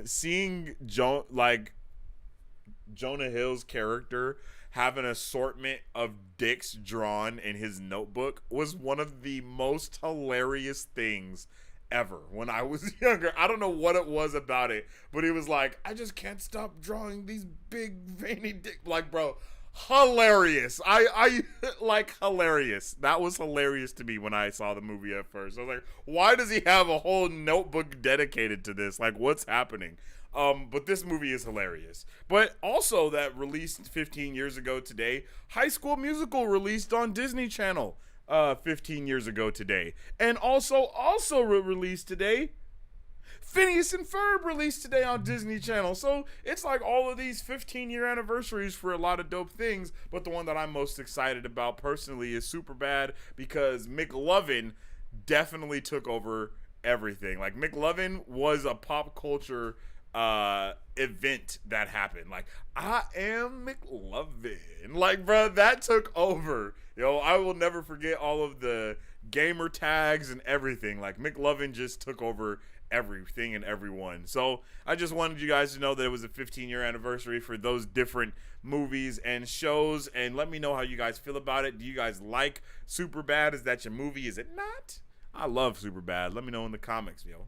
Seeing Jonah Hill's character have an assortment of dicks drawn in his notebook was one of the most hilarious things ever when I was younger. I don't know what it was about it, but he was like, I just can't stop drawing these big veiny dick. Like, bro, hilarious. I like hilarious. That was hilarious to me when I saw the movie at first. I was like, why does he have a whole notebook dedicated to this? Like, what's happening? But this movie is hilarious. But also that released 15 years ago today, High School Musical released on Disney Channel 15 years ago today. And also released today, Phineas and Ferb released today on Disney Channel. So it's like all of these 15-year anniversaries for a lot of dope things. But the one that I'm most excited about personally is Superbad, because McLovin definitely took over everything. Like, McLovin was a pop culture event that happened. Like, I am McLovin. Like, bro, that took over. Yo, I will never forget all of the gamer tags and everything. Like, McLovin just took over everything and everyone. So I just wanted you guys to know that it was a 15-year anniversary for those different movies and shows, and let me know how you guys feel about it. Do you guys like Superbad? Is that your movie? Is it not? I love Superbad. Let me know in the comments, yo.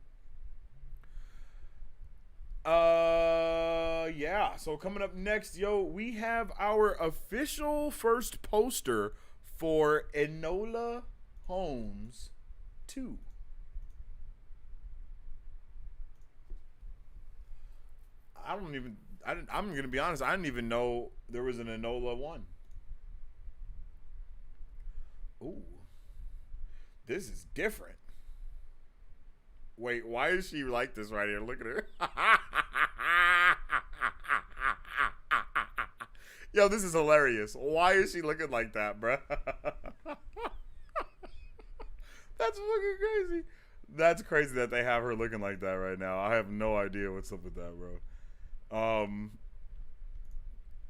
Yeah, so coming up next, yo, we have our official first poster for Enola Holmes 2. I'm going to be honest, I didn't even know there was an Enola 1. Ooh. This is different. Wait, why is she like this right here? Look at her. Yo, this is hilarious. Why is she looking like that, bruh? That's fucking crazy. That's crazy that they have her looking like that right now. I have no idea what's up with that, bro.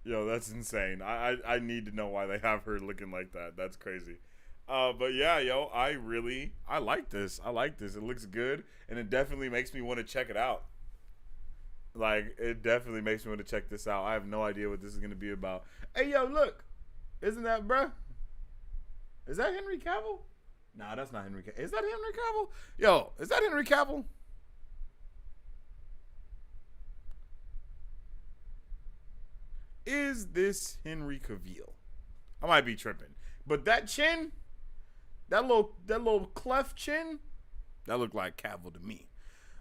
Yo, that's insane. I need to know why they have her looking like that. That's crazy. But yeah, yo, I like this. I like this. It looks good, and it definitely makes me want to check it out. Like, it definitely makes me want to check this out. I have no idea what this is going to be about. Hey, yo, look. Isn't that, bruh? Is that Henry Cavill? Nah, that's not Henry Cavill. Is that Henry Cavill? Yo, is that Henry Cavill? Is this Henry Cavill? I might be tripping. But that chin, that little cleft chin, that looked like Cavill to me.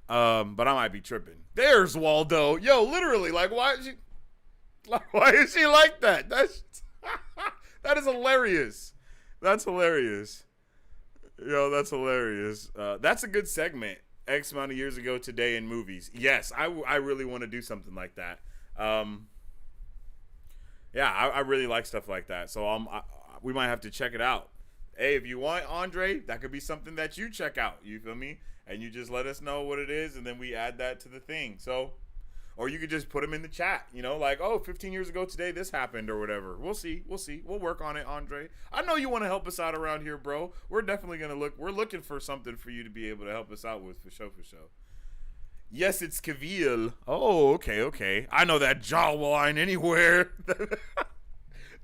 But I might be tripping. There's Waldo. Yo, literally, like, why is she like that? That is hilarious. That's hilarious. Yo, that's hilarious. That's a good segment. X amount of years ago today in movies. Yes, I really want to do something like that. Yeah, I really like stuff like that. So we might have to check it out. Hey, if you want, Andre, that could be something that you check out. You feel me? And you just let us know what it is, and then we add that to the thing. So, or you could just put them in the chat, you know, like, oh, 15 years ago today this happened or whatever. We'll see. We'll work on it, Andre. I know you want to help us out around here, bro. We're definitely going to look. We're looking for something for you to be able to help us out with, for sure. Yes, it's Cavill. Oh, okay. I know that jawline anywhere.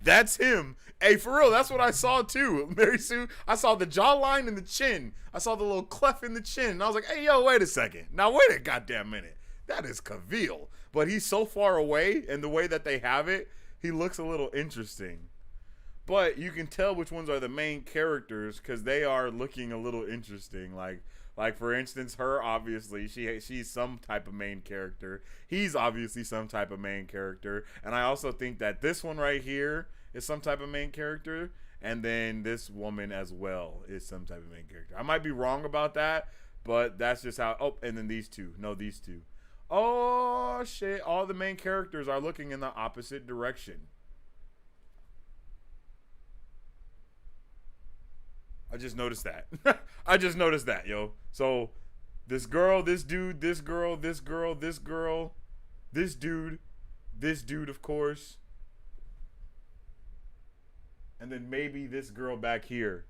That's him. Hey, for real, that's what I saw too. Very soon, I saw the jawline and the chin. I saw the little cleft in the chin. And I was like, hey, yo, wait a second. Now, wait a goddamn minute. That is Cavill. But he's so far away, and the way that they have it, he looks a little interesting. But you can tell which ones are the main characters because they are looking a little interesting. Like for instance, her, obviously, she's some type of main character. He's obviously some type of main character. And I also think that this one right here is some type of main character. And then this woman as well is some type of main character. I might be wrong about that, but that's just how. Oh, and then these two. No, these two. Oh, shit. All the main characters are looking in the opposite direction. I just noticed that. I just noticed that, yo. So, this girl, this dude, this girl, this girl, this girl, this dude, of course. And then maybe this girl back here.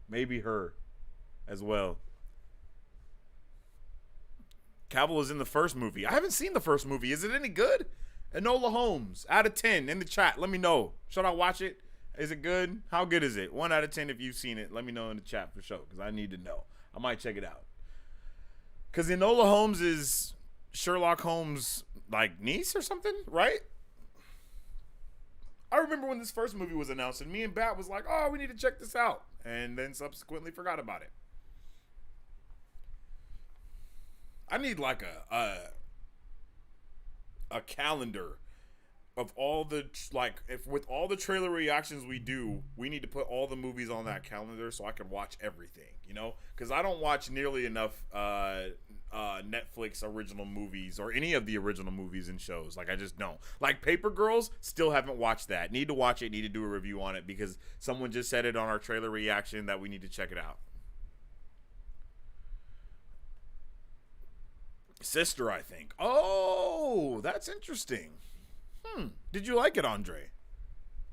Maybe her as well. Cavill is in the first movie. I haven't seen the first movie. Is it any good? Enola Holmes, out of 10 in the chat. Let me know. Should I watch it? Is it good? How good is it? 1 out of 10 if you've seen it. Let me know in the chat for sure, because I need to know. I might check it out. Because Enola Holmes is Sherlock Holmes' like niece or something, right? I remember when this first movie was announced, and me and Bat was like, "Oh, we need to check this out," and then subsequently forgot about it. I need like a calendar of all the, like, if with all the trailer reactions we do, we need to put all the movies on that calendar so I can watch everything, you know? Because I don't watch nearly enough Netflix original movies or any of the original movies and shows. Like, I just don't. Like, Paper Girls, still haven't watched that. Need to watch it, need to do a review on it because someone just said it on our trailer reaction that we need to check it out. Sister, I think. Oh, that's interesting. Did you like it, Andre?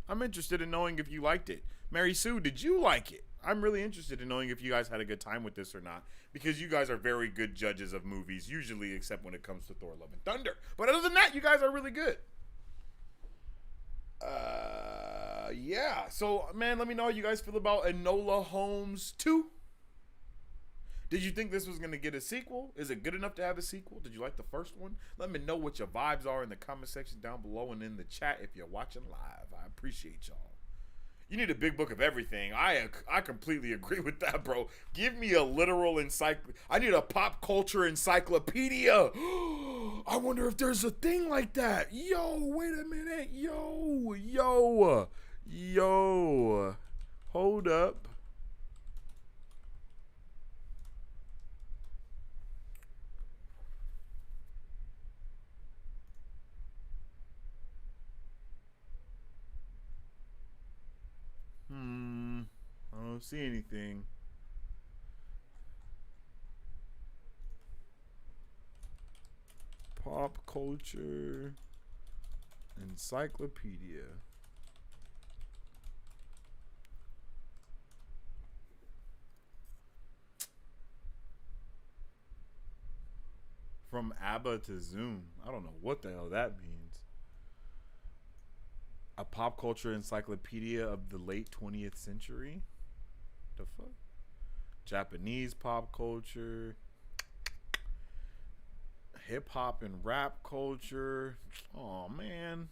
I'm interested in knowing if you liked it. Mary Sue, did you like it? I'm really interested in knowing if you guys had a good time with this or not, because you guys are very good judges of movies, usually, except when it comes to Thor: Love and Thunder. But other than that, you guys are really good. Yeah. So, man, let me know how you guys feel about Enola Holmes 2. Did you think this was going to get a sequel? Is it good enough to have a sequel? Did you like the first one? Let me know what your vibes are in the comment section down below and in the chat if you're watching live. I appreciate y'all. You need a big book of everything. I completely agree with that, bro. Give me a literal encyclopedia. I need a pop culture encyclopedia. I wonder if there's a thing like that. Yo, wait a minute. Yo. Hold up. I don't see anything. Pop culture encyclopedia. From ABBA to Zoom. I don't know what the hell that means. A pop culture encyclopedia of the late 20th century? The fuck? Japanese pop culture. Hip hop and rap culture. Oh, man.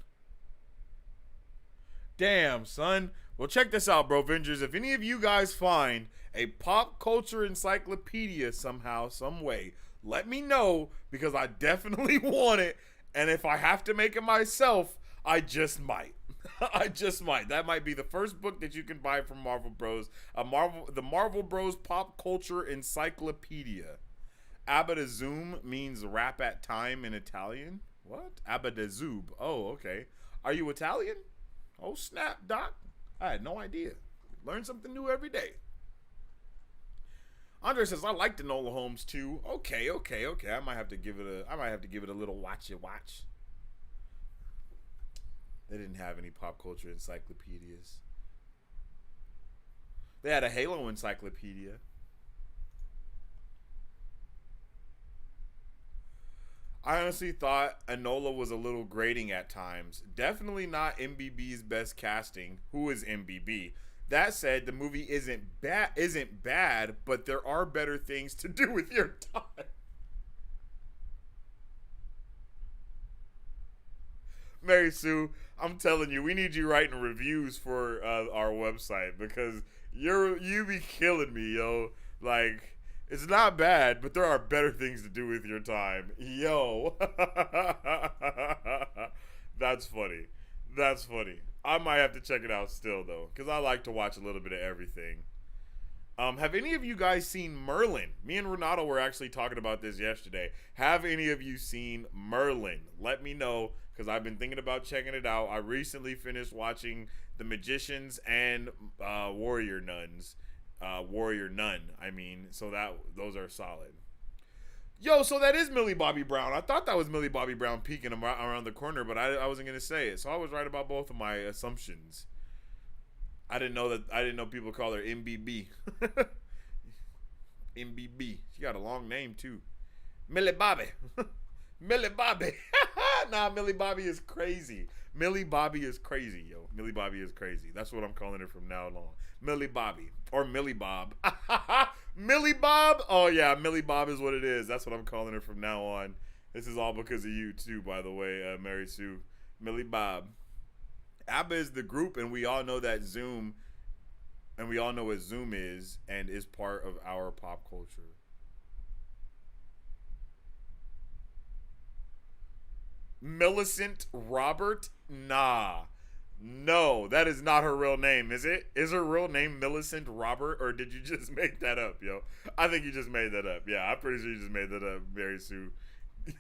Damn, son. Well, check this out, bro, Avengers. If any of you guys find a pop culture encyclopedia somehow, some way, let me know, because I definitely want it. And if I have to make it myself, I just might. That might be the first book that you can buy from Marvel Bros. The Marvel Bros Pop Culture Encyclopedia. Abba de Zoom means rap at time in Italian. What? Abba de Zoob. Oh, okay. Are you Italian? Oh, snap, Doc. I had no idea. Learn something new every day. Andre says, I like Enola Holmes too. Okay. I might have to give it a little watch. They didn't have any pop culture encyclopedias. They had a Halo encyclopedia. I honestly thought Enola was a little grating at times. Definitely not MBB's best casting. Who is MBB? That said, the movie isn't bad, but there are better things to do with your time. Mary Sue, I'm telling you, we need you writing reviews for our website, because you be killing me, yo. Like, it's not bad, but there are better things to do with your time. Yo. That's funny. I might have to check it out still, though, because I like to watch a little bit of everything. Have any of you guys seen Merlin? Me and Renato were actually talking about this yesterday. Have any of you seen Merlin? Let me know, because I've been thinking about checking it out. I recently finished watching The Magicians and Warrior Nun, so those are solid. Yo, so that is Millie Bobby Brown. I thought that was Millie Bobby Brown peeking around the corner, but I wasn't going to say it. So I was right about both of my assumptions. I didn't know people call her MBB. MBB. She got a long name, too. Millie Bobby. Millie Bobby. Nah, Millie Bobby is crazy. Millie Bobby is crazy, yo. Millie Bobby is crazy. That's what I'm calling her from now on. Millie Bobby. Or Millie Bob. Millie Bob? Oh, yeah, Millie Bob is what it is. That's what I'm calling her from now on. This is all because of you, too, by the way, Mary Sue. Millie Bob. ABBA is the group, and we all know that Zoom, and we all know what Zoom is, and is part of our pop culture. Millicent Robert? Nah. No, that is not her real name, is it? Is her real name Millicent Robert, or did you just make that up, yo? I think you just made that up. Yeah, I'm pretty sure you just made that up, Mary Sue.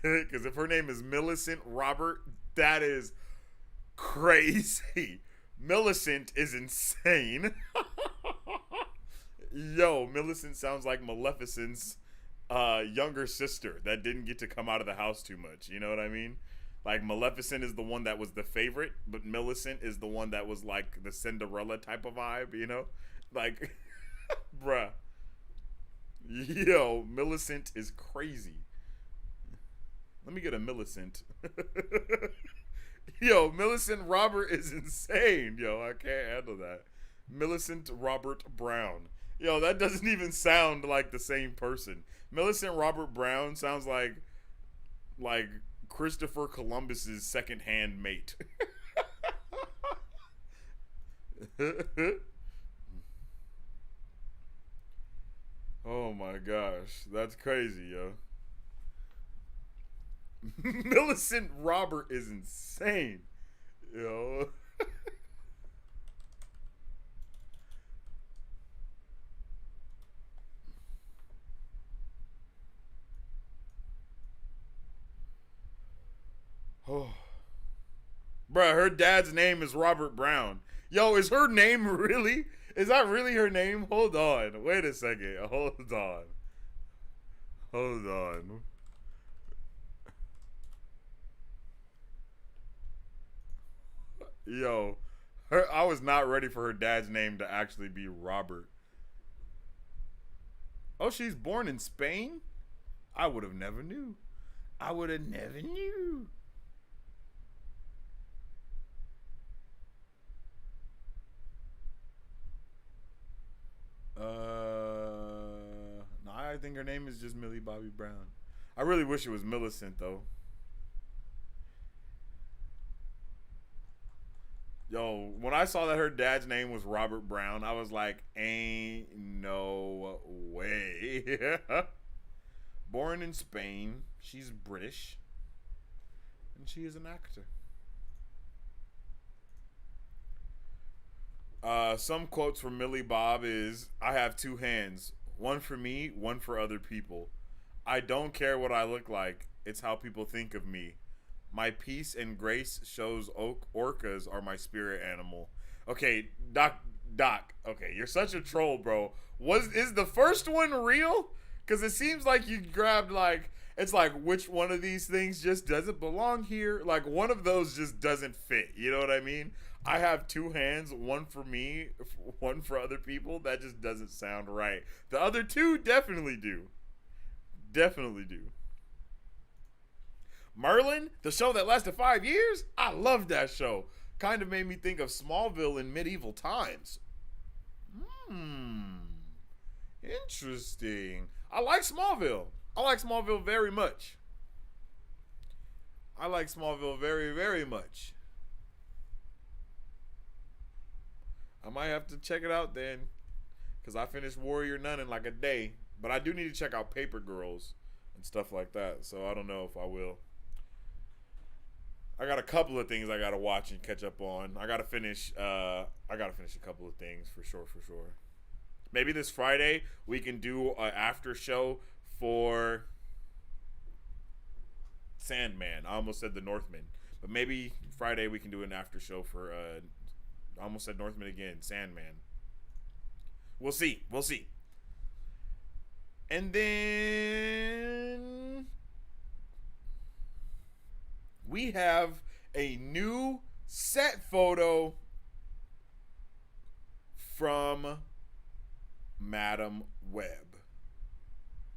Because if her name is Millicent Robert, that is crazy. Millicent is insane. Yo, Millicent sounds like Maleficent's younger sister that didn't get to come out of the house too much. You know what I mean? Like, Maleficent is the one that was the favorite, but Millicent is the one that was like the Cinderella type of vibe, you know? Like, bruh. Yo, Millicent is crazy. Let me get a Millicent. Yo, Millicent Robert is insane. Yo, I can't handle that. Millicent Robert Brown. Yo, that doesn't even sound like the same person. Millicent Robert Brown sounds like Christopher Columbus's second-hand mate. Oh my gosh, that's crazy, yo. Millicent Robert is insane, yo. Oh. Bruh, her dad's name is Robert Brown. Yo, is her name really? Is that really her name? Hold on. Wait a second. Hold on. Hold on. Yo, I was not ready for her dad's name to actually be Robert. Oh, she's born in Spain? I would have never knew. I would have never knew. No, I think her name is just Millie Bobby Brown. I really wish it was Millicent, though. Yo, when I saw that her dad's name was Robert Brown, I was like, ain't no way. Born in Spain, she's British, and she is an actor. Some quotes from Millie Bob is, I have two hands, one for me, one for other people. I don't care what I look like, it's how people think of me. My peace and grace shows orcas are my spirit animal. Okay, Doc. Okay, you're such a troll, bro. Is the first one real? Because it seems like you grabbed it's like which one of these things just doesn't belong here. Like one of those just doesn't fit. You know what I mean? I have two hands, one for me, one for other people. That just doesn't sound right. The other two definitely do. Definitely do. Merlin, the show that lasted 5 years? I love that show. Kind of made me think of Smallville in medieval times. Interesting. I like Smallville. I like Smallville very much. I like Smallville very, very much. I might have to check it out then. Because I finished Warrior Nun in like a day. But I do need to check out Paper Girls and stuff like that. So I don't know if I will. I got a couple of things I gotta watch and catch up on. I gotta finish a couple of things for sure. Maybe this Friday we can do an after show for Sandman. I almost said The Northman, but maybe Friday we can do an after show for I almost said Northman again, Sandman. We'll see. And then we have a new set photo from Madam Webb.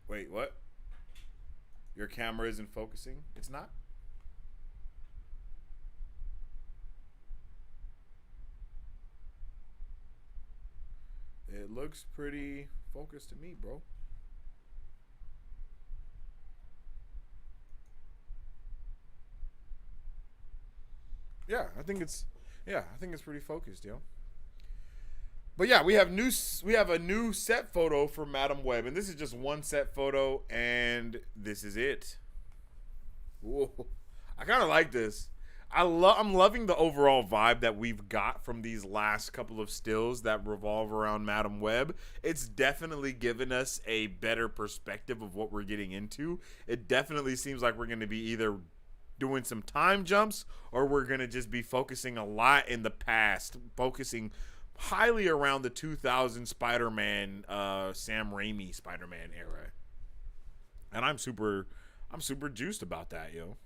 Wait, what? Your camera isn't focusing? It's not? It looks pretty focused to me, bro. Yeah, I think it's pretty focused, yo. But yeah, we have a new set photo for Madam Web, and this is just one set photo, and this is it. Whoa. I kind of like this. I'm loving the overall vibe that we've got from these last couple of stills that revolve around Madam Web. It's definitely given us a better perspective of what we're getting into. It definitely seems like we're going to be either doing some time jumps or we're going to just be focusing a lot in the past, focusing highly around the 2000 Spider-Man, Sam Raimi Spider-Man era. And I'm super juiced about that, yo.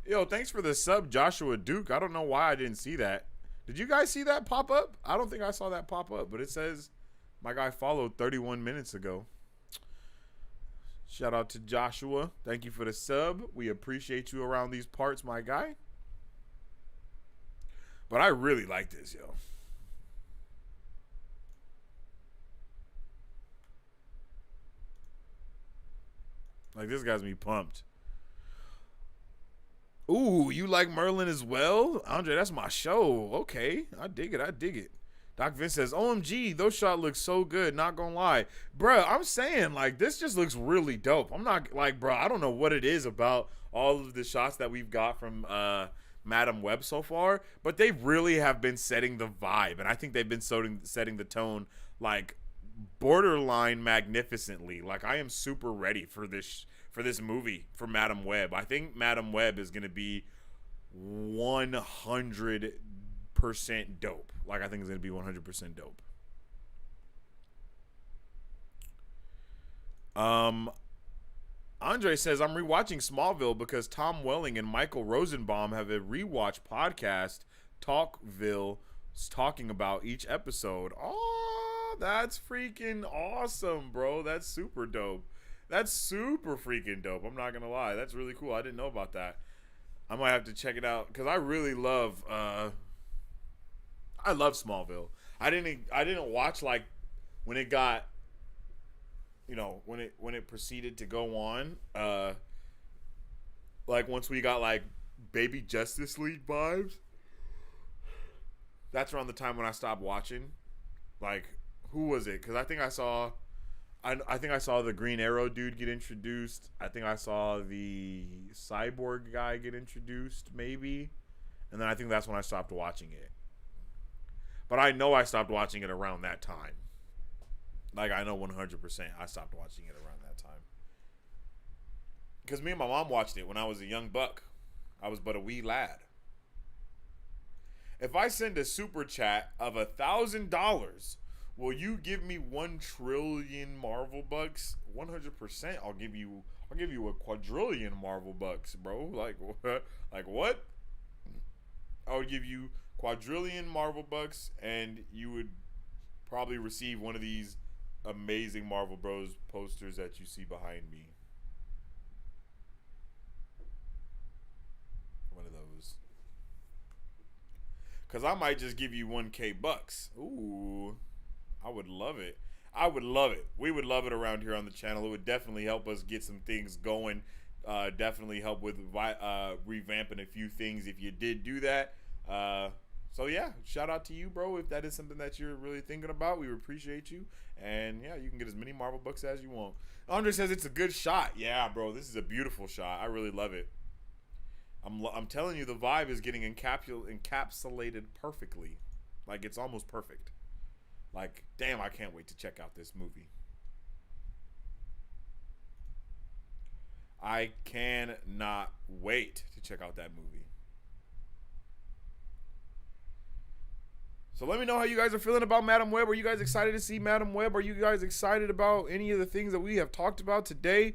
Yo, thanks for the sub, Joshua Duke. I don't know why I didn't see that. Did you guys see that pop up? I don't think I saw that pop up, but it says my guy followed 31 minutes ago. Shout out to Joshua. Thank you for the sub. We appreciate you around these parts, my guy. But I really like this, yo. Like, this guy's me pumped. Ooh, you like Merlin as well? Andre, that's my show. Okay, I dig it. Doc Vince says, OMG, those shots look so good, not gonna lie. Bruh, I'm saying, like, this just looks really dope. I'm not, like, bruh, I don't know what it is about all of the shots that we've got from Madam Web so far, but they really have been setting the vibe, and I think they've been setting the tone, like, borderline magnificently. Like, I am super ready for this movie, for Madam Web. I think Madam Web is going to be 100% dope. Like, I think it's going to be 100% dope. Andre says, I'm rewatching Smallville because Tom Welling and Michael Rosenbaum have a rewatch podcast, Talkville, talking about each episode. Oh, that's freaking awesome, bro. That's super dope. That's super freaking dope. I'm not gonna lie. That's really cool. I didn't know about that. I might have to check it out because I really love I love Smallville. I didn't watch, like, when it got, you know, when it proceeded to go on, like, once we got, like, baby Justice League vibes. That's around the time when I stopped watching. Like, who was it? Because I think I saw the Green Arrow dude get introduced. I think I saw the Cyborg guy get introduced, maybe. And then I think that's when I stopped watching it. But I know I stopped watching it around that time. Like, I know 100% I stopped watching it around that time. Because me and my mom watched it when I was a young buck. I was but a wee lad. If I send a super chat of $1,000, will you give me 1 trillion Marvel bucks? 100%. I'll give you a quadrillion Marvel bucks, bro. Like what? I would give you quadrillion Marvel bucks, and you would probably receive one of these amazing Marvel Bros posters that you see behind me. One of those. Cause I might just give you 1K bucks. Ooh. I would love it. We would love it around here on the channel. It would definitely help us get some things going. Definitely help with revamping a few things if you did do that. So yeah, shout out to you, bro. If that is something that you're really thinking about, we appreciate you. And yeah, you can get as many Marvel books as you want. Andre says it's a good shot. Yeah, bro, this is a beautiful shot. I really love it. I'm telling you, the vibe is getting encapsulated perfectly. Like, it's almost perfect. Like, damn, I can't wait to check out this movie. I cannot wait to check out that movie. So let me know how you guys are feeling about Madam Webb. Are you guys excited to see Madam Webb? Are you guys excited about any of the things that we have talked about today?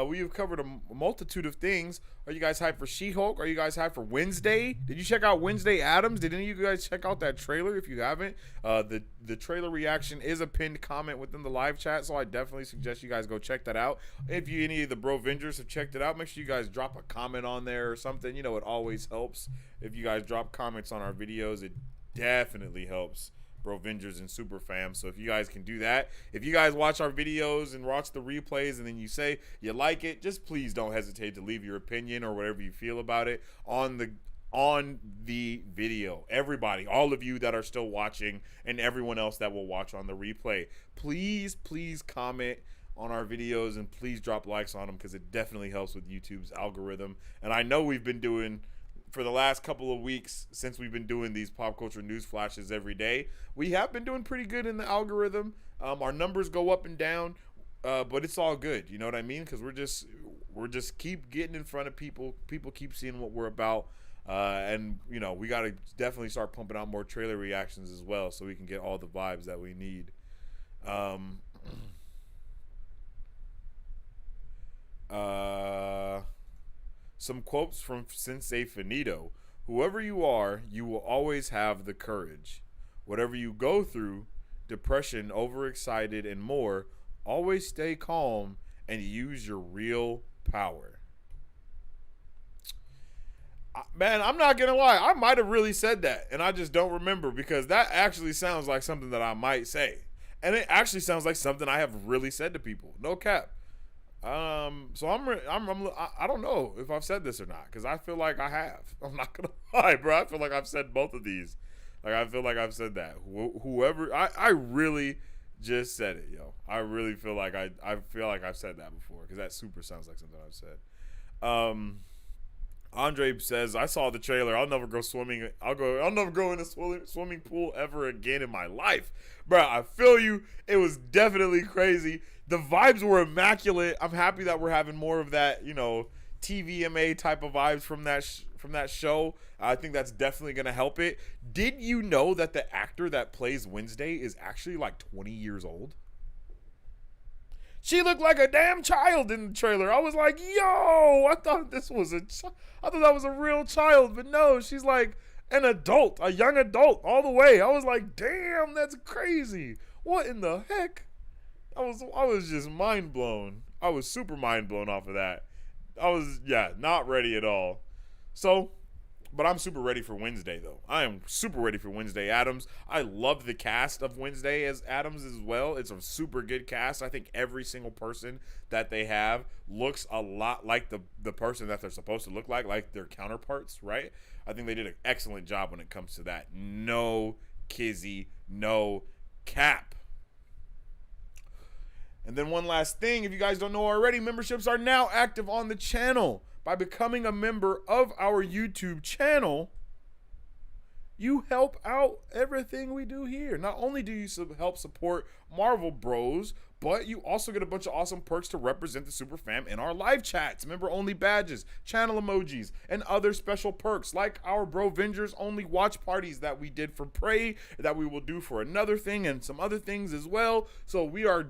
We have covered a multitude of things. Are you guys hyped for She-Hulk? Are you guys hyped for Wednesday? Did you check out Wednesday Addams? Did any of you guys check out that trailer? If you haven't, the trailer reaction is a pinned comment within the live chat, so I definitely suggest you guys go check that out. If any of the Bro Avengers have checked it out, make sure you guys drop a comment on there or something. You know, it always helps if you guys drop comments on our videos. It definitely helps Bro Avengers and Super Fam. So if you guys can do that, if you guys watch our videos and watch the replays and then you say you like it, just please don't hesitate to leave your opinion or whatever you feel about it on the video. Everybody, all of you that are still watching and everyone else that will watch on the replay, please comment on our videos and please drop likes on them, because it definitely helps with YouTube's algorithm. And I know we've been doing, for the last couple of weeks since we've been doing these pop culture news flashes every day, we have been doing pretty good in the algorithm. Our numbers go up and down, but it's all good. You know what I mean? Because we're just keep getting in front of people. People keep seeing what we're about, and you know, we got to definitely start pumping out more trailer reactions as well, so we can get all the vibes that we need. Some quotes from Sensei Finito. Whoever you are, you will always have the courage. Whatever you go through, depression, overexcited, and more, always stay calm and use your real power. Man, I'm not going to lie. I might have really said that, and I just don't remember, because that actually sounds like something that I might say. And it actually sounds like something I have really said to people. No cap. So I don't know if I've said this or not, because I feel like I have. I'm not gonna lie, bro. I feel like I've said both of these. Like, I feel like I've said that. Whoever, I really just said it, yo. I really feel like I feel like I've said that before, because that super sounds like something I've said. Andre says, I saw the trailer. I'll never go swimming. I'll never go in a swimming pool ever again in my life. Bro, I feel you. It was definitely crazy. The vibes were immaculate. I'm happy that we're having more of that, you know, TVMA type of vibes from that show. I think that's definitely going to help it. Did you know that the actor that plays Wednesday is actually like 20 years old? She looked like a damn child in the trailer. I was like, yo, I thought that was a real child, but no, she's like an adult, a young adult all the way. I was like, damn, that's crazy. What in the heck? I was just mind blown. I was super mind blown off of that. I was, not ready at all. So, but I'm super ready for Wednesday, though. I am super ready for Wednesday Addams. I love the cast of Wednesday as Addams as well. It's a super good cast. I think every single person that they have looks a lot like the person that they're supposed to look like their counterparts, right? I think they did an excellent job when it comes to that. No kizzy, no cap. And then one last thing, if you guys don't know already, memberships are now active on the channel. By becoming a member of our YouTube channel, you help out everything we do here. Not only do you help support Marvel Bros, but you also get a bunch of awesome perks to represent the Super Fam in our live chats, member-only badges, channel emojis, and other special perks like our Bro Avengers only watch parties that we did for Prey, that we will do for another thing and some other things as well. So we are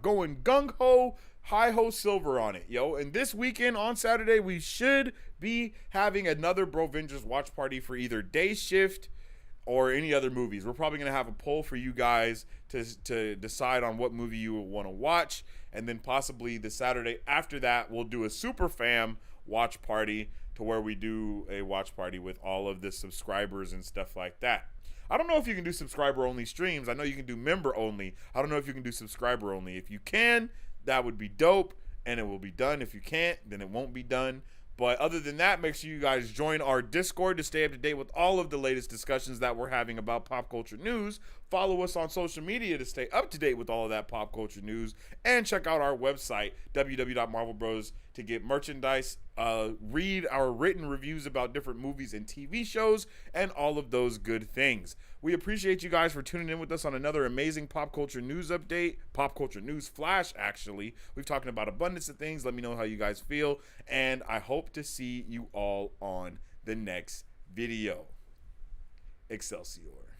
going gung-ho, hi-ho silver on it, yo. And this weekend on Saturday, we should be having another Bro Avengers watch party for either Day Shift or any other movies. We're probably going to have a poll for you guys to decide on what movie you want to watch. And then possibly the Saturday after that, we'll do a Super Fam watch party, to where we do a watch party with all of the subscribers and stuff like that. I don't know if you can do subscriber-only streams. I know you can do member-only. I don't know if you can do subscriber-only. If you can, that would be dope, and it will be done. If you can't, then it won't be done. But other than that, make sure you guys join our Discord to stay up to date with all of the latest discussions that we're having about pop culture news. Follow us on social media to stay up to date with all of that pop culture news. And check out our website, www.marvelbros, to get merchandise, read our written reviews about different movies and TV shows, and all of those good things. We appreciate you guys for tuning in with us on another amazing pop culture news update, pop culture news flash, actually. We've talking about abundance of things. Let me know how you guys feel, and I hope to see you all on the next video. Excelsior.